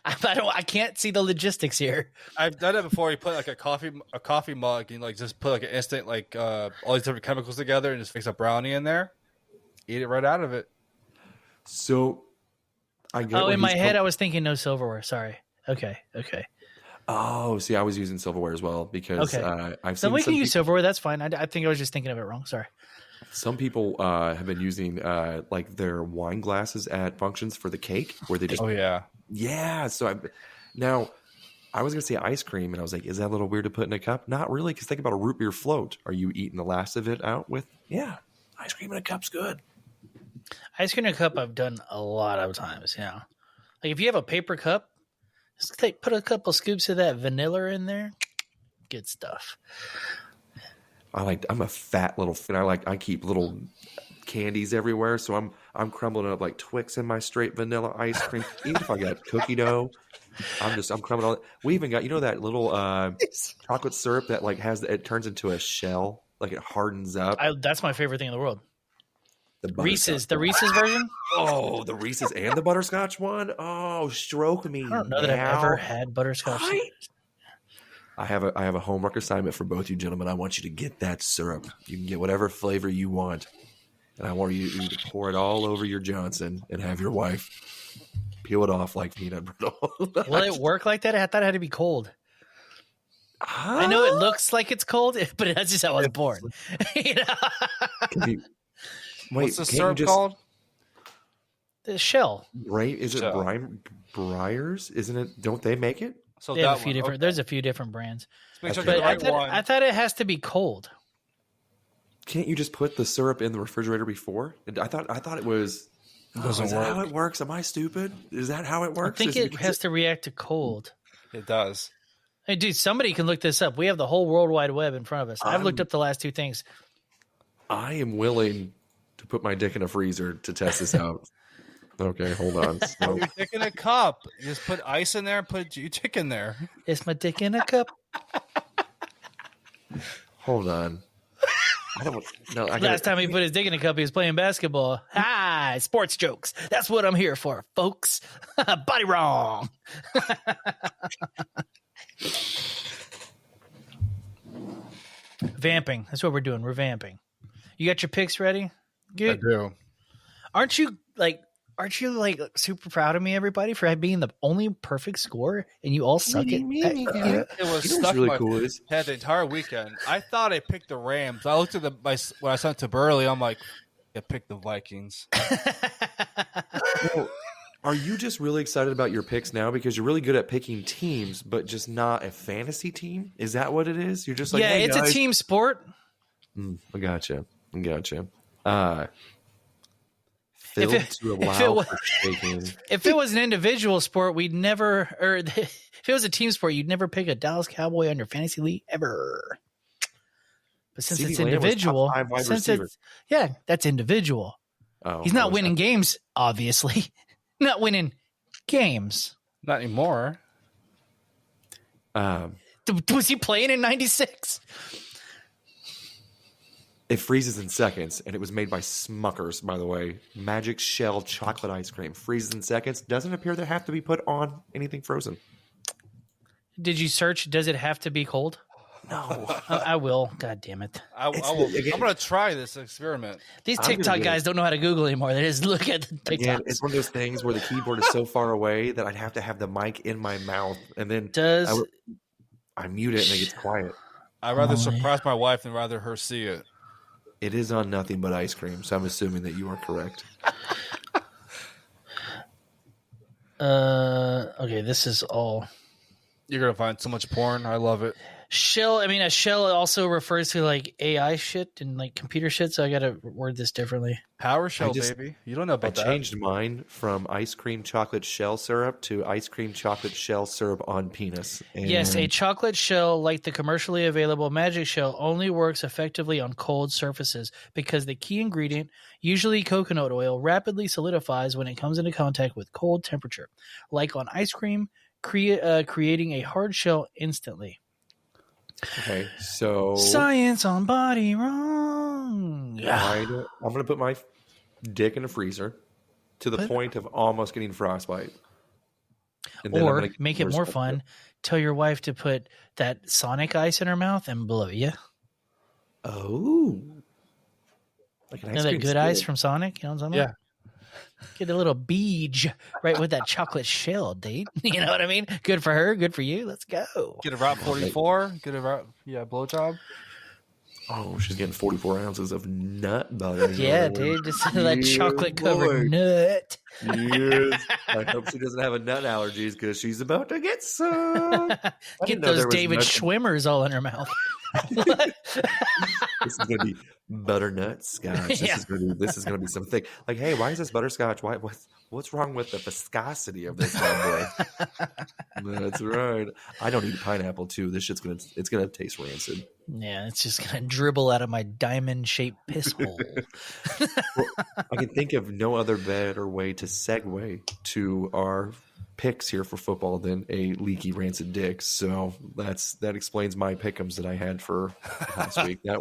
I can't see the logistics here. I've done it before. You put like a coffee mug and like just put like an instant like all these different chemicals together and just fix a brownie in there. Eat it right out of it. So I get in my head I was thinking no silverware. Sorry. Okay. Oh, see, I was using silverware as well because I've seen. We can use silverware. That's fine. I think I was just thinking of it wrong. Sorry. Some people have been using like their wine glasses at functions for the cake where they just. Oh yeah. Yeah. So now I was going to say ice cream, and I was like, is that a little weird to put in a cup? Not really, because think about a root beer float. Are you eating the last of it out with? Yeah, ice cream in a cup's good. Ice cream in a cup I've done a lot of times, yeah. Like if you have a paper cup, just put a couple scoops of that vanilla in there. Good stuff. I'm a fat little, and I keep little candies everywhere, so I'm crumbling up like Twix in my straight vanilla ice cream. Even if I got cookie dough, I'm crumbling on. We even got that little chocolate syrup that like it turns into a shell, like it hardens up. That's my favorite thing in the world. The Reese's version. Oh, the Reese's and the butterscotch one. Oh, stroke me. I don't know that I've ever had butterscotch. I have a homework assignment for both you gentlemen. I want you to get that syrup. You can get whatever flavor you want. And I want you to pour it all over your Johnson and have your wife peel it off like peanut brittle. Will it work like that? I thought it had to be cold. I know it looks like it's cold, but that's just how I was born. What's the syrup called? The Shell. Right? Is it Briars? Isn't it? Don't they make it? So They have that a few different. Okay. There's a few different brands. Make sure Okay. I get the right one. I thought it has to be cold. Can't you just put the syrup in the refrigerator before? I thought it was. Doesn't is that work. how it works? Am I stupid? Is that how it I works? think it has to react to cold. It does. Hey, dude, somebody can look this up. We have the whole World Wide Web in front of us. I've looked up the last two things. I am willing to put my dick in a freezer to test this out. Okay, hold on. So, Your dick in a cup. You just put ice in there and put your dick in there. It's my dick in a cup. hold on. I don't know. Last time he put his dick in a cup, he was playing basketball. Hi, sports jokes. That's what I'm here for, folks. Body wrong. Vamping. That's what we're doing. We're vamping. You got your picks ready? Good. I do. Aren't you like super proud of me, everybody, for being the only perfect score and you all suck at It was stuck really in my cool is head the entire weekend. I thought I picked the Rams. I looked at when I sent it to Burley. I'm like, I picked the Vikings. well, are you just really excited about your picks now because you're really good at picking teams, but just not a fantasy team? Is that what it is? You're just like, yeah, hey, it's guys. a team sport. I gotcha. If it was an individual sport, we'd never, or if it was a team sport, you'd never pick a Dallas Cowboy on your fantasy league ever. But since it's individual, that's individual. Oh, he's not winning games, obviously. Not winning games. Not anymore. Was he playing in '96? It freezes in seconds, and it was made by Smuckers, by the way. Magic Shell chocolate ice cream. Freezes in seconds. Doesn't appear to have to be put on anything frozen. Did you search, does it have to be cold? No. I will. God damn it. I will. I'm going to try this experiment. These TikTok guys don't know how to Google anymore. They just look at the TikToks. Again, it's one of those things where the keyboard is so far away that I'd have to have the mic in my mouth, and then I mute it and it gets quiet. I'd rather surprise my wife than rather her see it. It is on nothing but ice cream, so I'm assuming that you are correct. Okay, this is all. You're going to find so much porn. I love it. A shell also refers to like AI shit and like computer shit, so I gotta word this differently. PowerShell, baby. You don't know about that. I changed mine from ice cream chocolate shell syrup to ice cream chocolate shell syrup on penis. And yes, a chocolate shell, like the commercially available Magic Shell, only works effectively on cold surfaces because the key ingredient, usually coconut oil, rapidly solidifies when it comes into contact with cold temperature. Like on ice cream, creating a hard shell instantly. Okay, so science on body wrong. I'm going to put my dick in a freezer to the point of almost getting frostbite. Or make it more fun. Tell your wife to put that Sonic ice in her mouth and blow you. Oh. Like an ice cream that good ice from Sonic? You know what I'm talking about? Get a little beach right with that chocolate shell, dude. You know what I mean? Good for her, good for you. Let's go. Get a Route 44. Get a Route, blowjob. Oh, she's getting 44 ounces of nut butter. Yeah, dude. Just that chocolate covered nut. Yes. I hope she doesn't have a nut allergies because she's about to get some. Get those David Schwimmers all in her mouth. What? This is going to be butternut scotch. This is going to be something. Like, hey, why is this butterscotch? What's wrong with the viscosity of this bad boy? That's right. I don't eat pineapple too. This shit's it's gonna taste rancid. Yeah, it's just gonna dribble out of my diamond-shaped piss hole. Well, I can think of no other better way to segue to our picks here for football than a leaky rancid dick. So that explains my pick'ems that I had for last week. That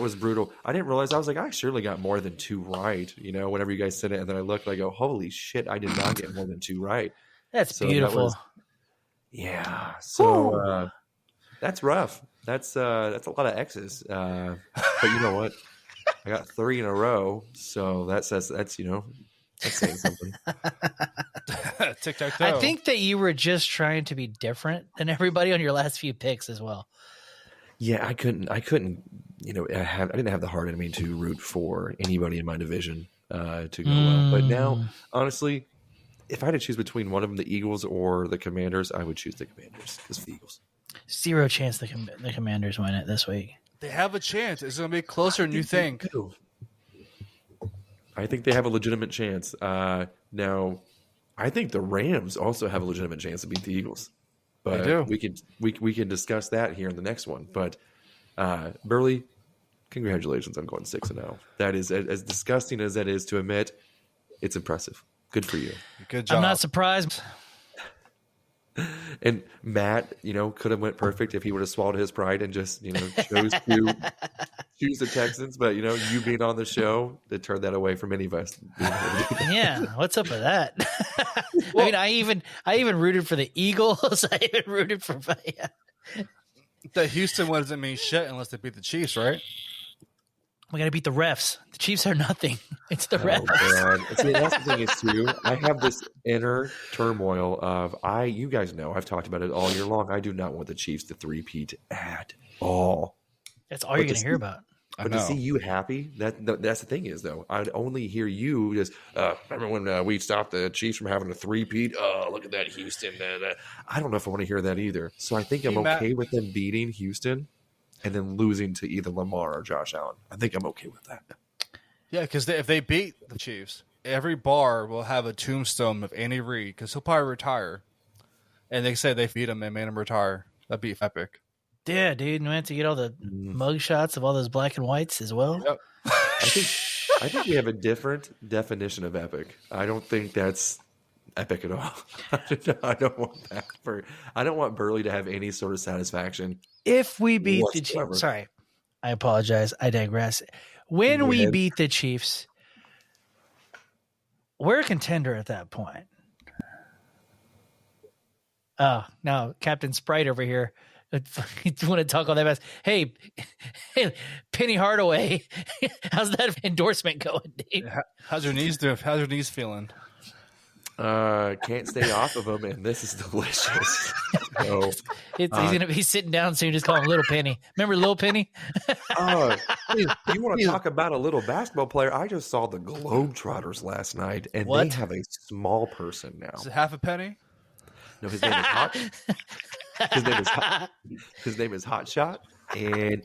was brutal. I didn't realize. I was like, I surely got more than 2 right. You know, whenever you guys said it, and then I looked, and I go, holy shit, I did not get more than 2 right. That's beautiful. So that's rough. That's a lot of X's. But you know what? I got 3 in a row, so that's saying something. Tic-tac-toe. I think that you were just trying to be different than everybody on your last few picks as well. Yeah, I couldn't. I didn't have the heart in me to root for anybody in my division. to go well. But now, honestly, if I had to choose between one of them, the Eagles or the Commanders, I would choose the Commanders because of the Eagles. 0 chance the Commanders win it this week. They have a chance. It's going to be closer than you think. I think they have a legitimate chance. Now, I think the Rams also have a legitimate chance to beat the Eagles. But they do. We can discuss that here in the next one. But Burley, congratulations on going 6-0. That is as disgusting as that is to admit. It's impressive. Good for you. Good job. I'm not surprised. And Matt, could have went perfect if he would have swallowed his pride and just, chose to choose the Texans. But, you being on the show, it turned that away from any of us. Yeah, what's up with that? I mean, I even rooted for the Eagles. I even rooted for The Houston one doesn't mean shit unless they beat the Chiefs, right? We got to beat the refs. The Chiefs are nothing. It's the refs. God. See, that's the thing is too. I have this inner turmoil of you guys know I've talked about it all year long. I do not want the Chiefs to three-peat at all. That's all you're going to hear about. But to see you happy, that's the thing is though. I'd only hear you just remember when we stopped the Chiefs from having a three-peat. Oh, look at that Houston. I don't know if I want to hear that either. So I think I'm okay with them beating Houston and then losing to either Lamar or Josh Allen. I think I'm okay with that. Yeah, because if they beat the Chiefs, every bar will have a tombstone of Andy Reid because he'll probably retire. And they say they beat him and made him retire. That'd be epic. Yeah, dude. And we have to get all the mug shots of all those black and whites as well. Yep. I think we have a different definition of epic. I don't think that's epic at all. I don't want that I don't want Burley to have any sort of satisfaction. If we beat the Chiefs, sorry, I apologize. I digress. When we beat the Chiefs, we're a contender at that point. Oh, no, Captain Sprite over here. You want to talk all that fast? Hey, Penny Hardaway, how's that endorsement going, Dave? How's your knees doing? How's your knees feeling? Can't stay off of them, and this is delicious. So, he's going to be sitting down soon. Just call him Little Penny. Remember Little Penny? You want to talk about a little basketball player? I just saw the Globetrotters last night, and they have a small person now. Is it half a penny? No, his name is Hot. His name is Hot Shot, and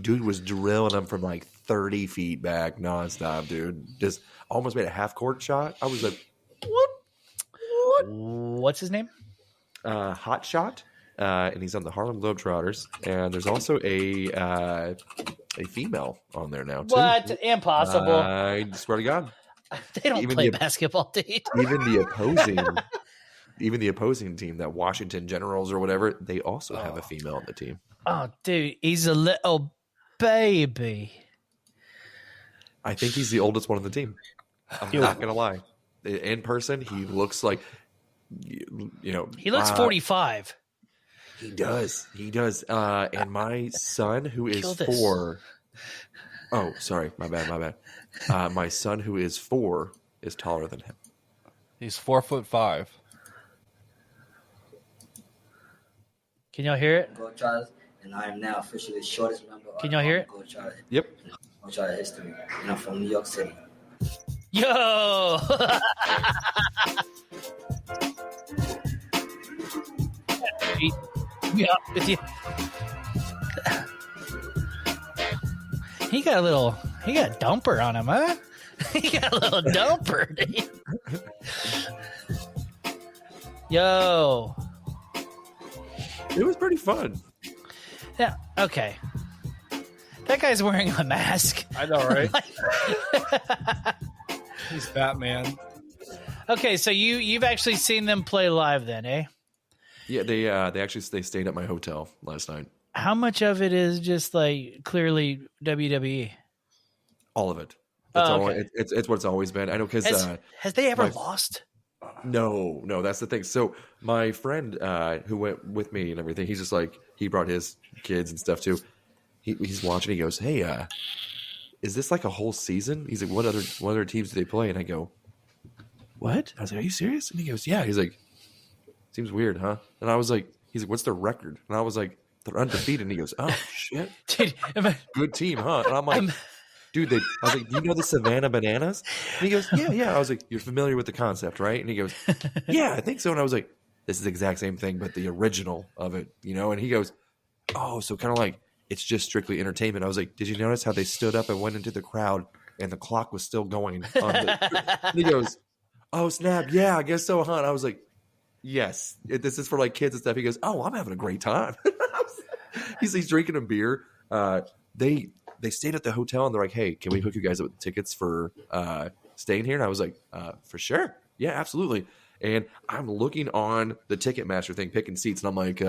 dude was drilling him from like 30 feet back nonstop, dude. Just almost made a half court shot. I was like, what? What's his name? Hot Shot, and he's on the Harlem Globetrotters. And there's also a female on there now too. What? Impossible! I swear to God, they don't play basketball, dude. Even the opposing team, that Washington Generals or whatever, they also have a female on the team. Oh, dude, he's a little baby. I think he's the oldest one on the team. I'm not gonna lie. In person, he looks like, he looks 45. He does. And my son, who is 4. Oh, sorry, my bad. My son, who is 4, is taller than him. He's 4'5". Can y'all hear it? Globetrotters, and I am now officially the shortest member. Can y'all hear it? Yep. Globetrotter history, and I'm from New York City. Yo! Yeah, with you. He got a dumper on him, huh? He got a little dumper. Yo. It was pretty fun. Yeah, okay. That guy's wearing a mask. I know, right? He's Batman. Okay, so you've actually seen them play live then, eh? Yeah, they stayed at my hotel last night. How much of it is just like clearly WWE? All of it. Okay. It's what it's always been. I know because has they ever lost? No, that's the thing. So my friend who went with me and everything, he's just like, he brought his kids and stuff too. He's watching. He goes, "Hey, is this like a whole season?" He's like, "What other teams do they play?" And I go, "What?" I was like, "Are you serious?" And he goes, "Yeah." He's like, "Seems weird, huh?" And I was like, "He's like, what's their record?" And I was like, "They're undefeated." And he goes, "Oh shit, Dude, good team, huh?" And I'm like, dude, I was like, do you know the Savannah Bananas? And he goes, yeah. I was like, you're familiar with the concept, right? And he goes, yeah, I think so. And I was like, this is the exact same thing, but the original of it, you know? And he goes, oh, so kind of like it's just strictly entertainment. I was like, did you notice how they stood up and went into the crowd and the clock was still going on and he goes, oh, snap. Yeah, I guess so, huh? And I was like, yes, this is for like kids and stuff. He goes, oh, I'm having a great time. He's drinking a beer. They stayed at the hotel and they're like, hey, can we hook you guys up with tickets for staying here? And I was like, for sure. Yeah, absolutely. And I'm looking on the Ticketmaster thing, picking seats, and I'm like,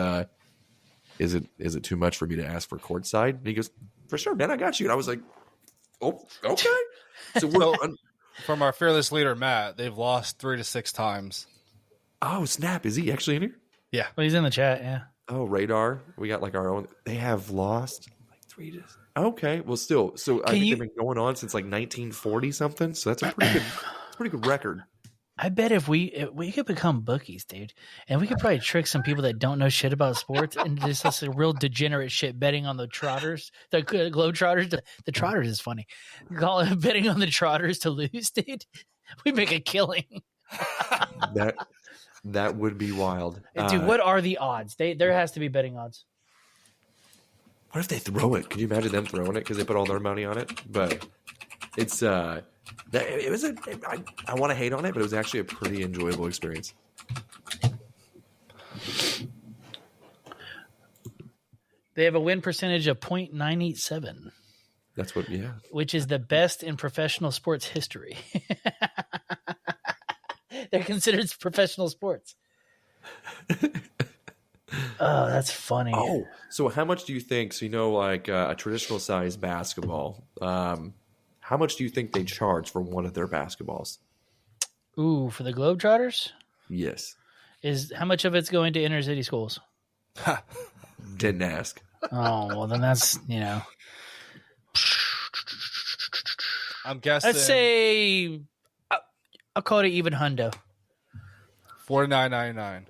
is it too much for me to ask for courtside? And he goes, for sure, man, I got you. And I was like, oh, okay. So we're from our fearless leader, Matt, they've lost 3 to 6 times. Oh, snap. Is he actually in here? Yeah. Well, he's in the chat, yeah. Oh, radar. We got like our own. They have lost like 3 to. Okay. Well, still. So I think they've been going on since like 1940 something. So that's a pretty good record. I bet if we could become bookies, dude, and we could probably trick some people that don't know shit about sports and just a real degenerate shit betting on the Trotters, the Globetrotters. The Trotters is funny. Call it betting on the Trotters to lose, dude. We make a killing. That would be wild, dude. What are the odds? There has to be betting odds. What if they throw it? Could you imagine them throwing it because they put all their money on it? But it's I want to hate on it, but it was actually a pretty enjoyable experience. They have a win percentage of .987. That's what, yeah. Which is the best in professional sports history. They're considered professional sports. Oh, that's funny. Oh, so how much do you think? So, you know, like a traditional size basketball, how much do you think they charge for one of their basketballs? Ooh, for the Globetrotters? Yes. How much of it's going to inner city schools? Didn't ask. Oh, well, then that's, I'm guessing. Let's say, I'll call it even hundo. $49.99.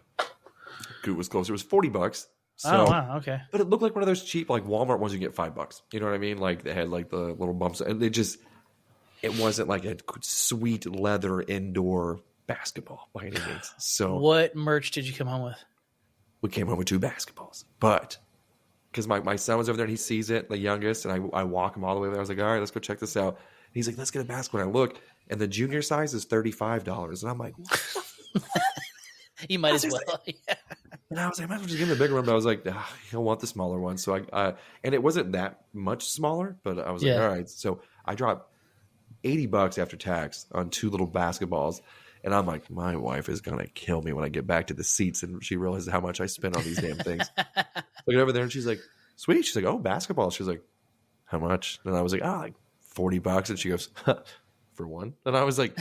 It was closer. It was $40. So, oh, wow. Okay. But it looked like one of those cheap, like Walmart ones you get $5. You know what I mean? Like they had like the little bumps, and it wasn't like a sweet leather indoor basketball by any means. So, what merch did you come home with? We came home with 2 basketballs, but because my son was over there and he sees it, the youngest, and I walk him all the way there. I was like, all right, let's go check this out. And he's like, let's get a basketball. And I look, and the junior size is $35, and I'm like, what? You might as well. Yeah. And I was like, I might as well just give him the bigger one. But I was like, he'll want the smaller one. So and it wasn't that much smaller, but I was like, all right. So I dropped $80 after tax on 2 little basketballs. And I'm like, my wife is going to kill me when I get back to the seats. And she realizes how much I spent on these damn things. Looking over there and she's like, sweet. She's like, oh, basketball. She's like, how much? And I was like, like $40. And she goes, for one? And I was like,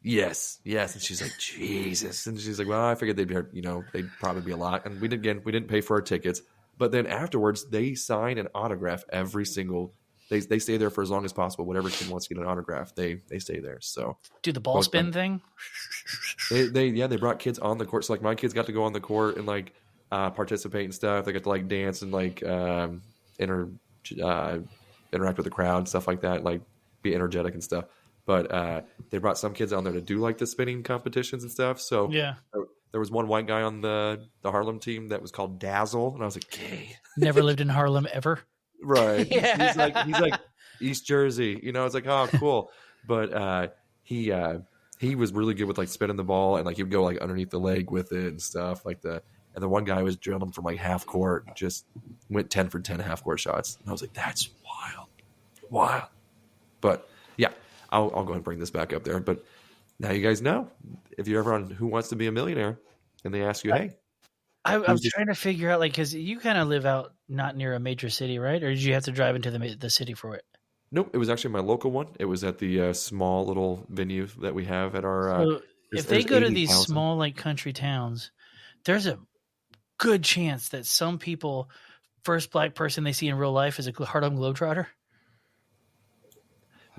yes. And she's like, Jesus. And she's like, well, I figured they'd probably be a lot. And we didn't pay for our tickets. But then afterwards, they sign and autograph every single. They stay there for as long as possible. Whatever kid wants to get an autograph, they stay there. So do the ball spin thing. They brought kids on the court. So like my kids got to go on the court and like participate and stuff. They got to like dance and like interact with the crowd and stuff like that. Like be energetic and stuff. But they brought some kids on there to do like the spinning competitions and stuff. So yeah, there was one white guy on the Harlem team that was called Dazzle, and I was like, "Okay." Never lived in Harlem ever. Right. Yeah. He's like East Jersey. It's like, oh, cool. But he was really good with like spinning the ball, and like he would go like underneath the leg with it and stuff like that. And the one guy was drilling from like half court, just went 10 for 10 half court shots. And I was like, that's wild. But yeah, I'll go ahead and bring this back up there. But now you guys know, if you're ever on Who Wants to Be a Millionaire, and they ask you, hey. I'm trying to figure out, like, because you kind of live out not near a major city, right? Or did you have to drive into the city for it? Nope, it was actually my local one. It was at the small little venue that we have at our. So if they go to these small, like, country towns, there's a good chance that some people, first black person they see in real life is a Harlem Globetrotter.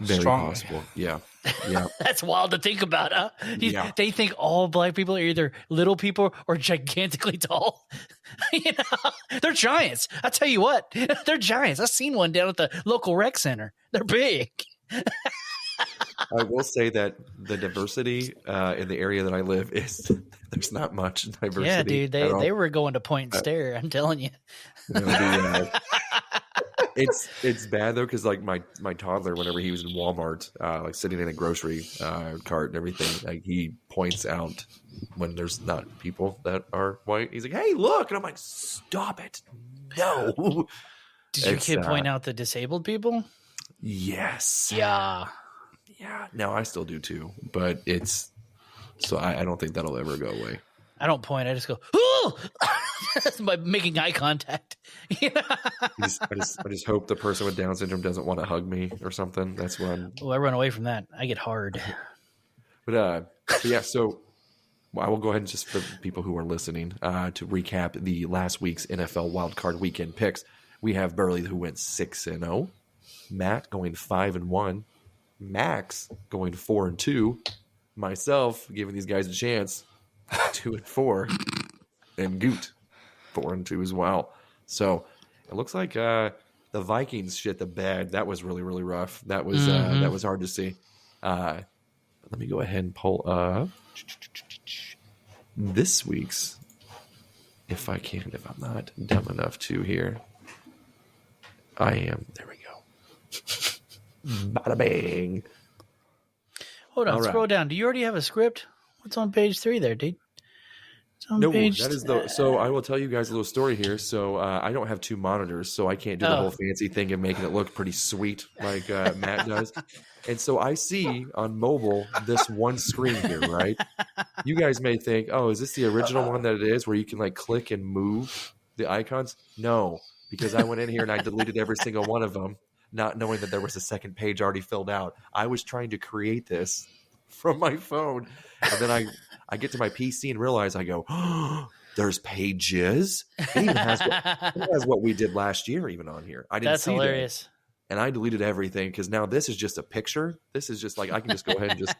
Very Strong. possible. Yeah. Yeah. That's wild to think about, huh? Yeah. They think all black people are either little people or gigantically tall. They're giants. I tell you what, they're giants. I've seen one down at the local rec center. They're big. I will say that the diversity in the area that I live is there's not much diversity. Yeah, dude. at all. They were going to point and stare. I'm telling you. It's bad though because like my toddler, whenever he was in Walmart, like sitting in a grocery cart and everything, like he points out when there's not people that are white. He's like, "Hey, look!" And I'm like, "Stop it! No!" Did your kid point out the disabled people? Yes. Yeah. Yeah. No, I still do too, but it's so I don't think that'll ever go away. I don't point. I just go, "Oh!" by making eye contact. I just hope the person with Down syndrome doesn't want to hug me or something. That's what I'm. Oh, I run away from that. I get hard. But yeah, so I will go ahead and just for people who are listening to recap the last week's NFL wildcard weekend picks. We have Burley who went 6-0, Matt going 5-1, Max going 4-2, myself giving these guys a chance 2-4, and Goot 4-2 as well. So it looks like the Vikings shit the bed. That was really, really rough. That was hard to see. Let me go ahead and pull up this week's, if I can, if I'm not dumb enough to here. I am. There we go. Bada bang. Hold on, All right. scroll down. Do you already have a script? What's on page 3 there, dude? It's on No, page that is the. So I will tell you guys a little story here. So I don't have 2 monitors, so I can't do the whole fancy thing and making it look pretty sweet like Matt does. And so I see on mobile this one screen here, right? You guys may think, oh, is this the original one that it is, where you can like click and move the icons? No, because I went in here and I deleted every single one of them, not knowing that there was a second page already filled out. I was trying to create this from my phone, and then I get to my PC and realize I go, oh, there's pages. It even has what we did last year even on here. I didn't That's see hilarious. that. And I deleted everything because now this is just a picture. This is just like I can just go ahead and just,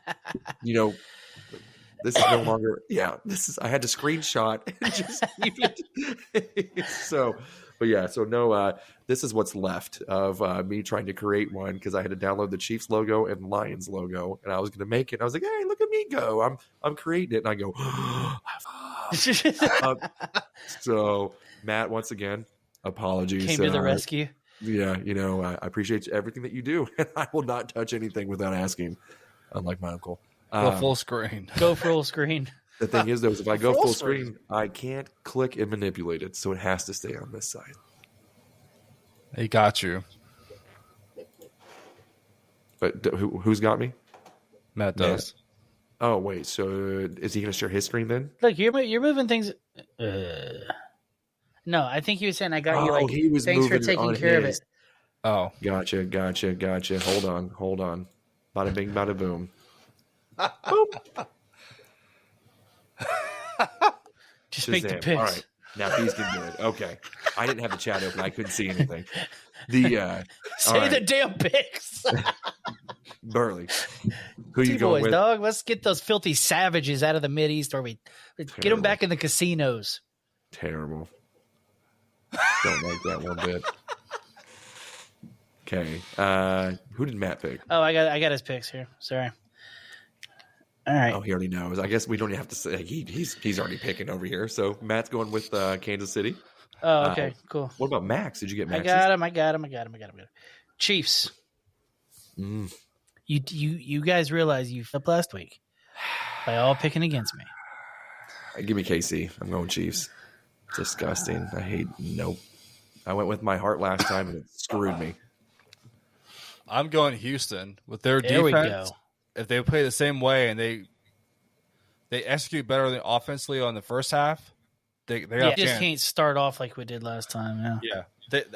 this is no longer. Yeah, this is. I had to screenshot and just keep it. So, but yeah, so no. This is what's left of me trying to create one because I had to download the Chiefs logo and Lions logo, and I was going to make it. I was like, hey, look at me go! I'm creating it, and I go. So Matt, once again, apologies. Came to the rescue. Yeah, I appreciate everything that you do, and I will not touch anything without asking, unlike my uncle. Go full screen. Go full screen. The thing is, though, is if I go full screen, I can't click and manipulate it, so it has to stay on this side. He got you. But who's got me? Matt does. Oh, wait, so is he going to share his screen then? Look, you're moving things. No, I think he was saying I got you. Like, he was thanks for moving taking on care of his. it. Oh. Gotcha. Hold on. Bada bing, bada boom. Boom. Just make the Shazam. picks. All right. Now he's going to do it. Okay. I didn't have the chat open. I couldn't see anything. Say the damn picks. Burley. Who you going T-boys, with? dog. Let's get those filthy savages out of the Mideast, or we get them back in the casinos. Terrible. Don't like that one bit. Okay. Who did Matt pick? Oh, I got his picks here. Sorry. All right. Oh, he already knows. I guess we don't even have to say he's already picking over here. So Matt's going with Kansas City. Oh, okay, cool. What about Max? Did you get Max? I got him. Chiefs. You guys realize you flipped last week by all picking against me. Give me KC. I'm going Chiefs. Disgusting. I hate. Nope. I went with my heart last time and it screwed me. I'm going Houston with their There we defense. go. If they play the same way and they execute better than offensively on the first half, they got a just chance. can't start off like we did last time. Yeah.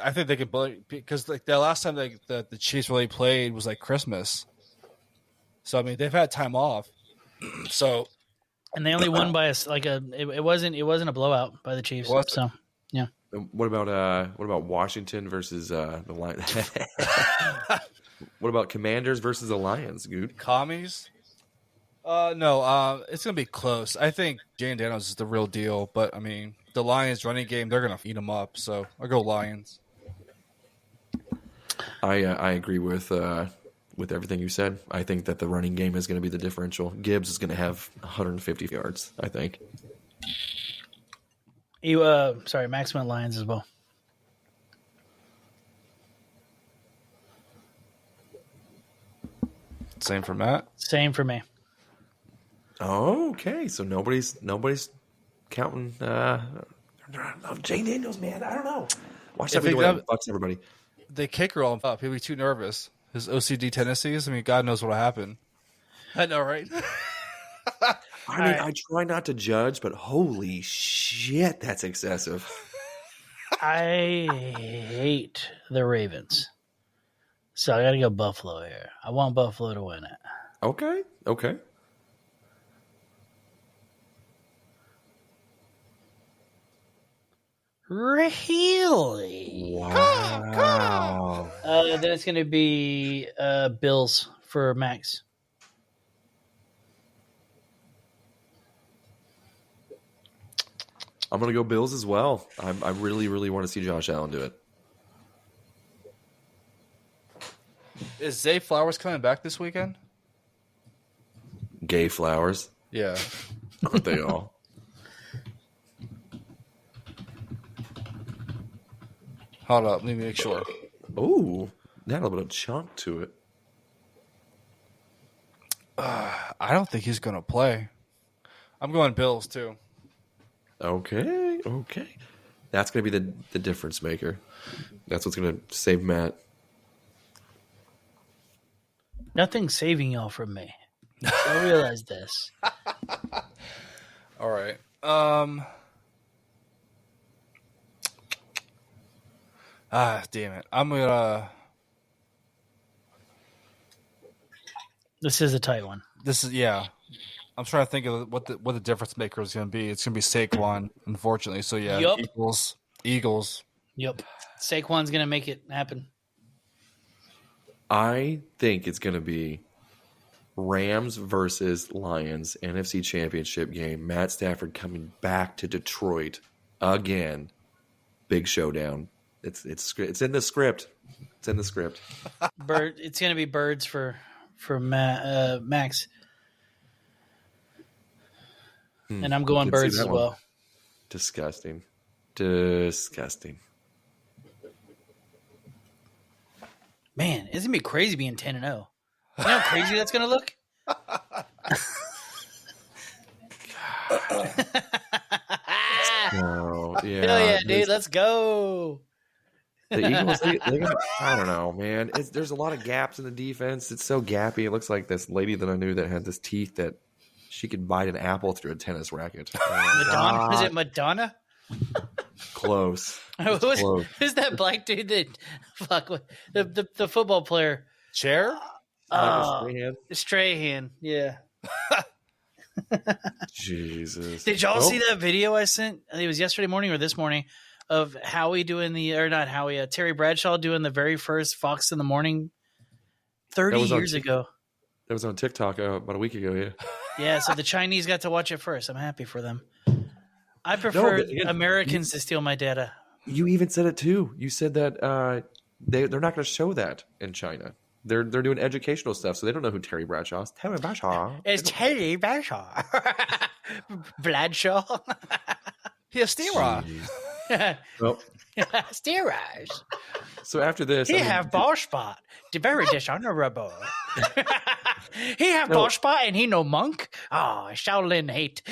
I think they could, because like the last time the Chiefs really played was like Christmas. So I mean they've had time off. And they only won by it wasn't a blowout by the Chiefs. So yeah. What about Washington versus the Lions? What about Commanders versus the Lions, Good? Commies? No, it's going to be close. I think Jane Daniels is the real deal, but, I mean, the Lions running game, they're going to eat them up, so I'll go Lions. I agree with everything you said. I think that the running game is going to be the differential. Gibbs is going to have 150 yards, I think. Max went Lions as well. Same for Matt. Same for me. Oh, okay. So nobody's counting Jane Daniels, man. I don't know. Watch that video and fucks everybody. The kicker all up. He'll be too nervous. His OCD tendencies. I mean, God knows what'll happen. I know, right? I try not to judge, but holy shit, that's excessive. I hate the Ravens. So I got to go Buffalo here. I want Buffalo to win it. Okay. Really? Wow. Then it's going to be Bills for Max. I'm going to go Bills as well. I really, really want to see Josh Allen do it. Is Zay Flowers coming back this weekend? Gay Flowers. Yeah. Aren't they all? Hold up. Let me make sure. Ooh, that a little bit of chunk to it. I don't think he's going to play. I'm going Bills, too. Okay. That's going to be the difference maker. That's what's going to save Matt. Nothing's saving y'all from me. I realize this. All right. Damn it. I'm going to... This is a tight one. I'm trying to think of what the difference maker is going to be. It's going to be Saquon, unfortunately. So, yeah, Yup. Eagles. Yep. Saquon's going to make it happen. I think it's going to be Rams versus Lions, NFC Championship game. Matt Stafford coming back to Detroit again. Big showdown. It's in the script. It's in the script. It's going to be birds for Max. And I'm going birds as well. Disgusting. Man, it's going to be crazy being 10-0. You know how crazy that's going to look? Oh, yeah. Hell yeah, dude. Let's go. The Eagles, I don't know, man. There's a lot of gaps in the defense. It's so gappy. It looks like this lady that I knew that had this teeth that she could bite an apple through a tennis racket. Madonna? Is it Madonna? Close. Who's that black dude that the football player? Chair? Strahan. Yeah. Jesus. Did y'all see that video I sent? I think it was yesterday morning or this morning of Howie doing Terry Bradshaw doing the very first Fox in the Morning 30 years ago. That was on TikTok about a week ago, yeah. Yeah, so the Chinese got to watch it first. I'm happy for them. I prefer Americans to steal my data. You even said it too. You said that they're not going to show that in China. They're doing educational stuff, so they don't know who Terry Bradshaw is. Terry Bradshaw. It's Terry Bradshaw. Bradshaw. He's steroid. Well, steroids. So after this, he have ball spot. The very dishonorable. He have ball spot and he no monk. Oh, Shaolin hate.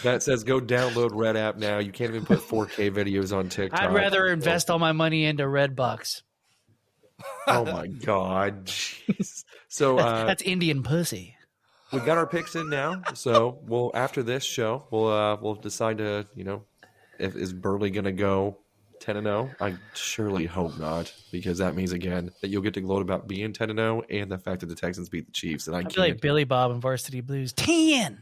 That says go download Red app now. You can't even put 4K videos on TikTok. I'd rather invest all my money into Redbox. Oh my god. Jeez. So that's Indian pussy. We got our picks in now. So we'll after this show, we'll decide to, if is Burley gonna go 10-0? I surely hope not, because that means again that you'll get to gloat about being 10-0 and the fact that the Texans beat the Chiefs. And I feel like Billy Bob and Varsity Blues. 10.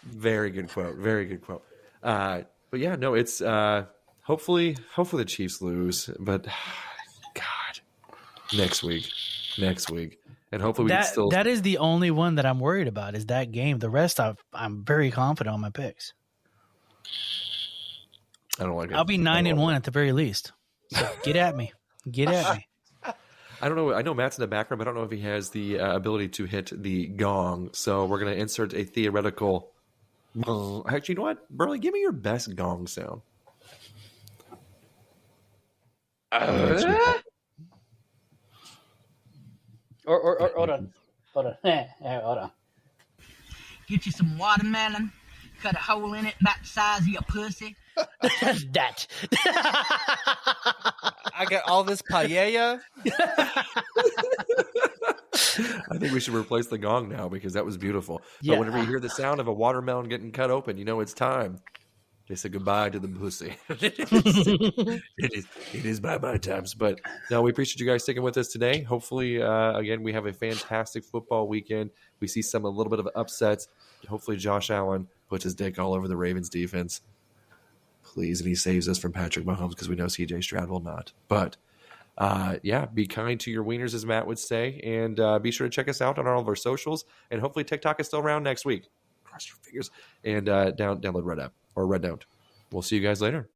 Very good quote. Very good quote. But yeah, no, it's hopefully the Chiefs lose, but God, next week, and hopefully we can still. That is the only one that I'm worried about is that game. The rest I'm very confident on my picks. I don't like it. I'll be 9-1 at the very least. So get at me. Get at me. I don't know. I know Matt's in the background, but I don't know if he has the ability to hit the gong. So we're going to insert a theoretical. Actually, you know what, Burley? Give me your best gong sound. Or hold on. Hold on. Get you some watermelon, cut a hole in it about the size of your pussy. That. I got all this paella. I think we should replace the gong now because that was beautiful. Yeah. But whenever you hear the sound of a watermelon getting cut open, you know it's time. They say goodbye to the pussy. It is bye-bye times. But no, we appreciate you guys sticking with us today. Hopefully, again, we have a fantastic football weekend. We see a little bit of upsets. Hopefully Josh Allen puts his dick all over the Ravens defense. Please, and he saves us from Patrick Mahomes because we know CJ Stroud will not. But yeah, be kind to your wieners, as Matt would say, and be sure to check us out on all of our socials. And hopefully TikTok is still around next week. Cross your fingers and download Red app or Red Note. We'll see you guys later.